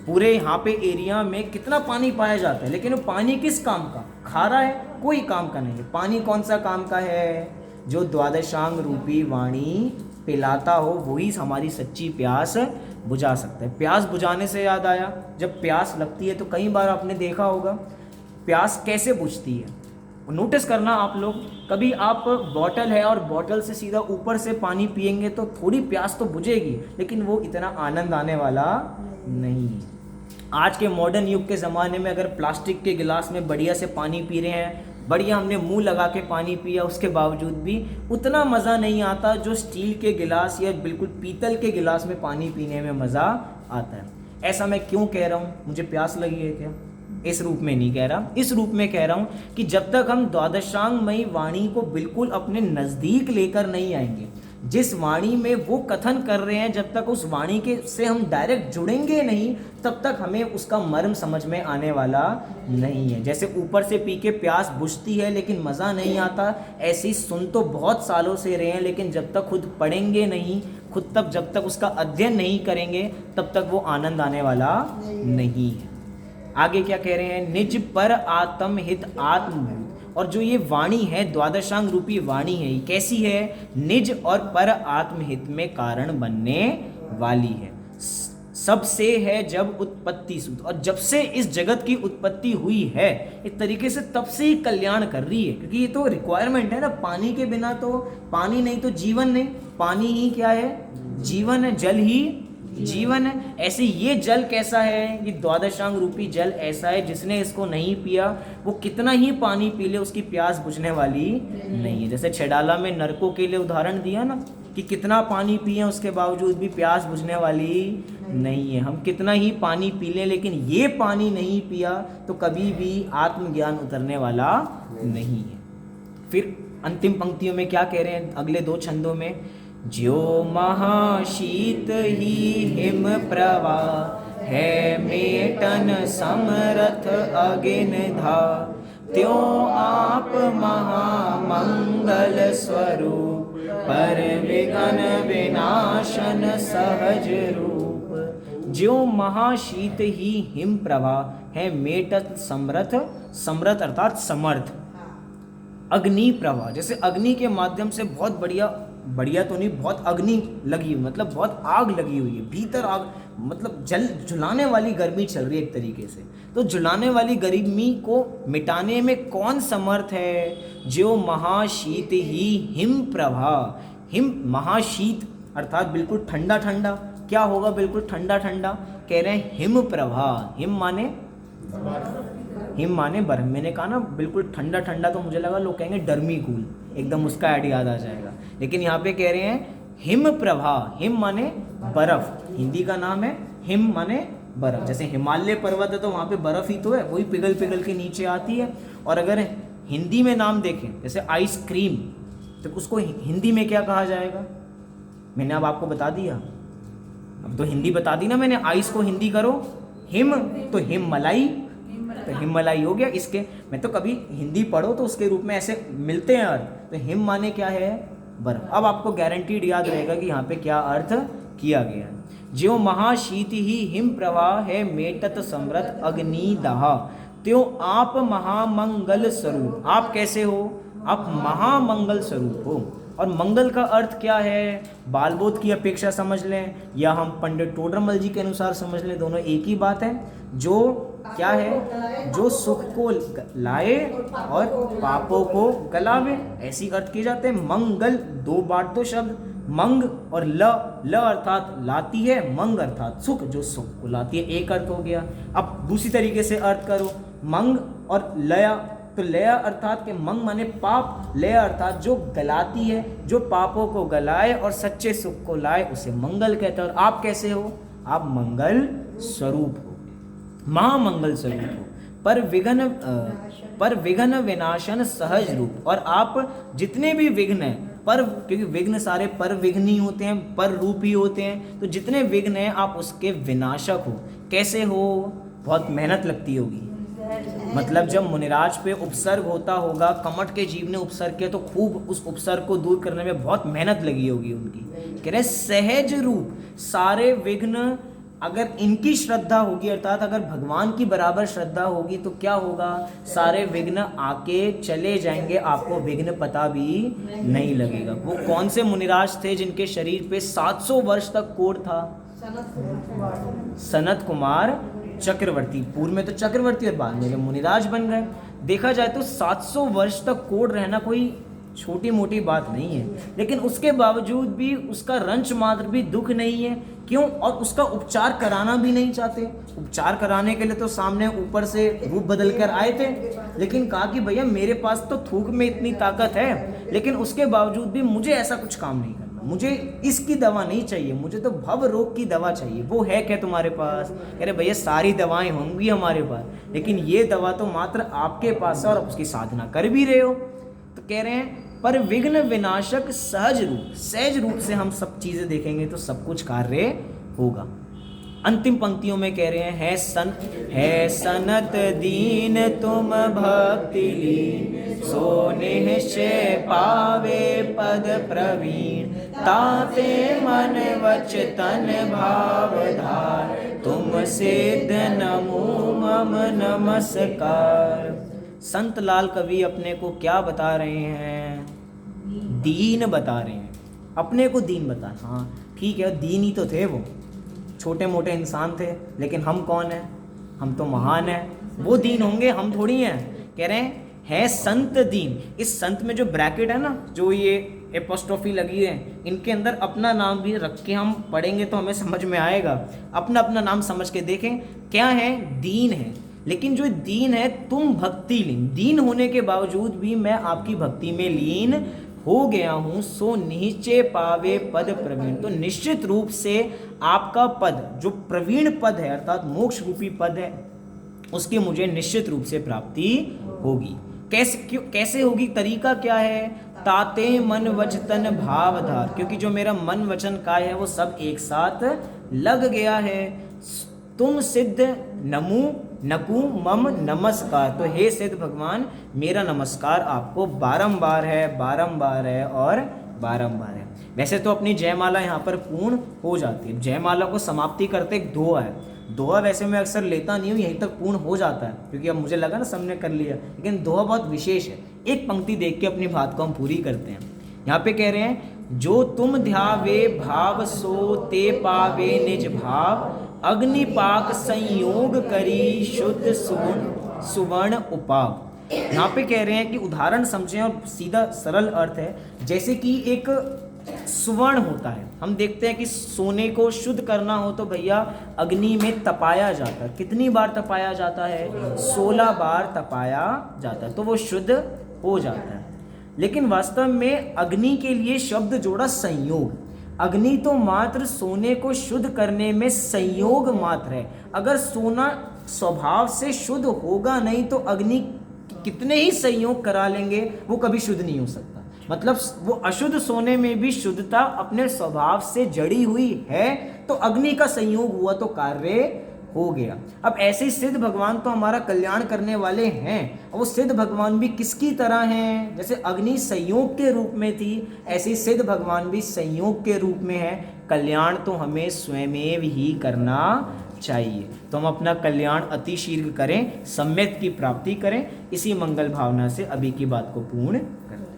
पूरे यहाँ पे एरिया में कितना पानी पाया जाता है, लेकिन वो पानी किस काम का? खारा है, कोई काम का नहीं है। पानी कौन सा काम का है? जो द्वादशांग रूपी वाणी पिलाता हो, वही हमारी सच्ची प्यास बुझा सकता है। प्यास बुझाने से याद आया, जब प्यास लगती है तो कई बार आपने देखा होगा प्यास कैसे बुझती है। नोटिस करना आप लोग, कभी आप बॉटल है और बॉटल से सीधा ऊपर से पानी पिएंगे तो थोड़ी प्यास तो बुझेगी, लेकिन वो इतना आनंद आने वाला नहीं है। आज के मॉडर्न युग के ज़माने में अगर प्लास्टिक के गिलास में बढ़िया से पानी पी रहे हैं, बढ़िया हमने मुंह लगा के पानी पिया, उसके बावजूद भी उतना मज़ा नहीं आता जो स्टील के गिलास या बिल्कुल पीतल के गिलास में पानी पीने में मज़ा आता है। ऐसा मैं क्यों कह रहा हूँ? मुझे प्यास लगी है क्या? इस रूप में नहीं कह रहा, इस रूप में कह रहा हूँ कि जब तक हम द्वादशांगमयी वाणी को बिल्कुल अपने नज़दीक लेकर नहीं आएंगे, जिस वाणी में वो कथन कर रहे हैं, जब तक उस वाणी के से हम डायरेक्ट जुड़ेंगे नहीं, तब तक हमें उसका मर्म समझ में आने वाला नहीं है। जैसे ऊपर से पी के प्यास बुझती है लेकिन मज़ा नहीं आता, ऐसे ही सुन तो बहुत सालों से रहे हैं, लेकिन जब तक खुद पढ़ेंगे नहीं, खुद तक जब तक उसका अध्ययन नहीं करेंगे, तब तक वो आनंद आने वाला नहीं है। आगे क्या कह रहे हैं? निज पर आत्म हित आत्मभूत। और जो ये वाणी है, द्वादशांग रूपी वाणी है, ये कैसी है? निज और पर आत्महित में कारण बनने वाली है। सबसे है जब उत्पत्ति सूत, और जब से इस जगत की उत्पत्ति हुई है, एक तरीके से तब से ही कल्याण कर रही है, क्योंकि ये तो रिक्वायरमेंट है ना। पानी के बिना तो, पानी नहीं तो जीवन नहीं, पानी ही क्या है? जीवन है, जल ही जीवन है। ऐसे ये जल कैसा है? ये द्वादशांग रूपी जल ऐसा है, जिसने इसको नहीं पिया वो कितना ही पानी पी ले उसकी प्यास बुझने वाली नहीं है। जैसे छेडाला में नरकों के लिए उदाहरण दिया ना, कि कितना पानी पिए उसके बावजूद भी प्यास बुझने वाली नहीं है। हम कितना ही पानी पी लें, लेकिन ये पानी नहीं पिया तो कभी भी आत्मज्ञान उतरने वाला नहीं है। फिर अंतिम पंक्तियों में क्या कह रहे हैं अगले दो छंदों में? ज्यो महाशीत ही हिम प्रवाह है, मेटन समरथ अगिन धा, त्यों आप महामंगल स्वरूप, पर विघन विनाशन सहज रूप। ज्यो महाशीत ही हिम प्रवाह है, मेटत समरथ, समरथ अर्थात समर्थ, अग्नि प्रवाह, जैसे अग्नि के माध्यम से बहुत बढ़िया तो नहीं, बहुत अग्नि लगी हुई, मतलब बहुत आग लगी हुई है, भीतर आग, मतलब जल जुलाने वाली गर्मी चल रही है एक तरीके से। तो जुलाने वाली गर्मी को मिटाने में कौन समर्थ है? जो महाशीत ही हिम प्रवाह, हिम महाशीत अर्थात बिल्कुल ठंडा ठंडा, क्या होगा बिल्कुल ठंडा ठंडा? कह रहे हैं हिम प्रवाह। हिम माने बर्फ। मैंने कहा ना बिल्कुल ठंडा ठंडा, तो मुझे लगा लोग कहेंगे डर्मी कूल, एकदम उसका ऐड याद आ जाएगा, लेकिन यहाँ पे कह रहे हैं हिम प्रवाह। हिम माने बर्फ, हिंदी का नाम है, हिम माने बर्फ। जैसे हिमालय पर्वत है तो वहाँ पे बर्फ ही तो है, वही पिघल पिघल के नीचे आती है। और अगर हिंदी में नाम देखें, जैसे आइसक्रीम, तो उसको हिंदी में क्या कहा जाएगा? मैंने अब आपको बता दिया, अब तो हिंदी बता दी ना मैंने। आइस को हिंदी करो हिम, तो हिममलाई, तो हिममलाई हो गया। इसके मैं तो कभी हिंदी पढ़ो तो उसके रूप में ऐसे मिलते हैं अर्थ, तो हिम माने क्या है? बर्फ। अब आपको गारंटीड याद रहेगा कि यहाँ पे क्या अर्थ किया गया है। ज्यों महाशीति ही हिम प्रवाह है मेटत समृत अग्नि दाह, त्यों आप महामंगल स्वरूप। आप कैसे हो? आप महामंगल स्वरूप हो। और मंगल का अर्थ क्या है? बालबोध की अपेक्षा समझ लें या हम पंडित टोडरमल जी के अनुसार समझ लें, दोनों एक ही बात है। जो क्या है? जो सुख को लाए और पापों को गलावे, ऐसी अर्थ किए जाते हैं। मंगल, दो बार तो शब्द, मंग और ल अर्थात लाती है, मंग अर्थात सुख, जो सुख को लाती है, एक अर्थ हो गया। अब दूसरी तरीके से अर्थ करो, मंग और लया, तो लया अर्थात के मंग माने पाप, लया अर्थात जो गलाती है, जो पापों को गलाए और सच्चे सुख को लाए, उसे मंगल कहते हैं। और आप कैसे हो? आप मंगल स्वरूप हो, महामंगल स्वरूप हो, पर विघ्न विनाशन सहज रूप। और आप जितने भी विघ्न हैं, पर, क्योंकि विघ्न सारे पर विघ्न ही होते हैं, पर रूप ही होते हैं, तो जितने विघ्न हैं आप उसके विनाशक हो। कैसे हो? बहुत मेहनत लगती होगी। मतलब जब मुनिराज पे उपसर्ग होता होगा, कमठ के जीव ने उपसर्ग किया, तो खूब उस उपसर्ग को दूर करने में बहुत मेहनत लगी होगी उनकी। कह रहे सहज रूप, सारे विघ्न अगर इनकी श्रद्धा होगी, अर्थात अगर भगवान की बराबर श्रद्धा होगी, तो क्या होगा? सारे विघ्न आके चले जाएंगे, आपको विघ्न पता भी नहीं लगेगा। वो कौन से मुनिराज थे जिनके शरीर पे 700 वर्ष तक कोढ़ था? सनत कुमार चक्रवर्ती। पूर्व में तो चक्रवर्ती और बाद में जब मुनिराज बन गए। देखा जाए तो 700 वर्ष तक कोढ़ रहना कोई छोटी मोटी बात नहीं है, लेकिन उसके बावजूद भी उसका रंच मात्र भी दुख नहीं है। क्यों? और उसका उपचार कराना भी नहीं चाहते। उपचार कराने के लिए तो सामने ऊपर से रूप बदल कर आए थे, लेकिन कहा कि भैया मेरे पास तो थूक में इतनी ताकत है, लेकिन उसके बावजूद भी मुझे ऐसा कुछ काम नहीं करना, मुझे इसकी दवा नहीं चाहिए, मुझे तो भव रोग की दवा चाहिए। वो है क्या तुम्हारे पास? अरे भैया सारी दवाएं होंगी हमारे पास, लेकिन ये दवा तो मात्र आपके पास है और आप उसकी साधना कर भी रहे हो। तो कह रहे हैं पर विघ्न विनाशक सहज रूप, सहज रूप से हम सब चीजें देखेंगे तो सब कुछ कार्य होगा। अंतिम पंक्तियों में कह रहे हैं, है सनत दीन तुम भक्ति लीन, सो निश्चय पावे पद प्रवीण, ताते मन वच तन भाव धार, तुम सिद्ध नमो मम नमस्कार। संत लाल कवि अपने को क्या बता रहे हैं? दीन बता रहे हैं, अपने को दीन बता। हाँ ठीक है, दीन ही तो थे वो, छोटे मोटे इंसान थे, लेकिन हम कौन हैं? हम तो महान हैं। वो दीन होंगे, हम थोड़ी हैं। कह रहे हैं है संत दीन। इस संत में जो ब्रैकेट है ना, जो ये एपोस्ट्रोफी लगी है, इनके अंदर अपना नाम भी रख के हम पढ़ेंगे तो हमें समझ में आएगा। अपना अपना नाम समझ के देखें क्या है? दीन है। लेकिन जो दीन है, तुम भक्ति लीन, दीन होने के बावजूद भी मैं आपकी भक्ति में लीन हो गया हूँ। सो निश्चय पावे पद प्रवीण, तो निश्चित रूप से आपका पद जो प्रवीण पद है, अर्थात मोक्ष रूपी पद है, उसकी मुझे निश्चित रूप से प्राप्ति होगी। कैसे होगी? तरीका क्या है? ताते मन वचन भाव धार, क्योंकि जो मेरा मन वचन काय है वो सब एक साथ लग गया है। तुम सिद्ध नमो नकु मम नमस्कार, तो हे सिद्ध भगवान मेरा नमस्कार आपको बारंबार है, बारंबार है और बारंबार है। वैसे तो अपनी जयमाला यहाँ पर पूर्ण हो जाती है। जयमाला को समाप्ति करते एक दोहा है, दोहा वैसे मैं अक्सर लेता नहीं हूँ, यहीं तक पूर्ण हो जाता है, क्योंकि अब मुझे लगा ना सबने कर लिया, लेकिन दोहा बहुत विशेष है। एक पंक्ति देख के अपनी बात को हम पूरी करते हैं। यहाँ पे कह रहे हैं, जो तुम ध्यावे भाव सो ते पावे निज भाव, अग्निपाक संयोग करी शुद्ध सुवर्ण उपाव। यहाँ पे कह रहे हैं कि उदाहरण समझें और सीधा सरल अर्थ है, जैसे कि एक सुवर्ण होता है। हम देखते हैं कि सोने को शुद्ध करना हो तो भैया अग्नि में तपाया जाता है। कितनी बार तपाया जाता है? 16 बार तपाया जाता है, तो वो शुद्ध हो जाता है। लेकिन वास्तव में अग्नि के लिए शब्द जोड़ा संयोग। अग्नि तो मात्र सोने को शुद्ध करने में संयोग मात्र है। अगर सोना स्वभाव से शुद्ध होगा नहीं तो अग्नि कितने ही संयोग करा लेंगे वो कभी शुद्ध नहीं हो सकता। मतलब वो अशुद्ध सोने में भी शुद्धता अपने स्वभाव से जड़ी हुई है, तो अग्नि का संयोग हुआ तो कार्य हो गया। अब ऐसे ही सिद्ध भगवान तो हमारा कल्याण करने वाले हैं, और वो सिद्ध भगवान भी किसकी तरह हैं? जैसे अग्नि संयोग के रूप में थी, ऐसे ही सिद्ध भगवान भी संयोग के रूप में है। कल्याण तो हमें स्वयमेव ही करना चाहिए, तो हम अपना कल्याण अति शीघ्र करें, सम्यक की प्राप्ति करें। इसी मंगल भावना से अभी की बात को पूर्ण करते हैं।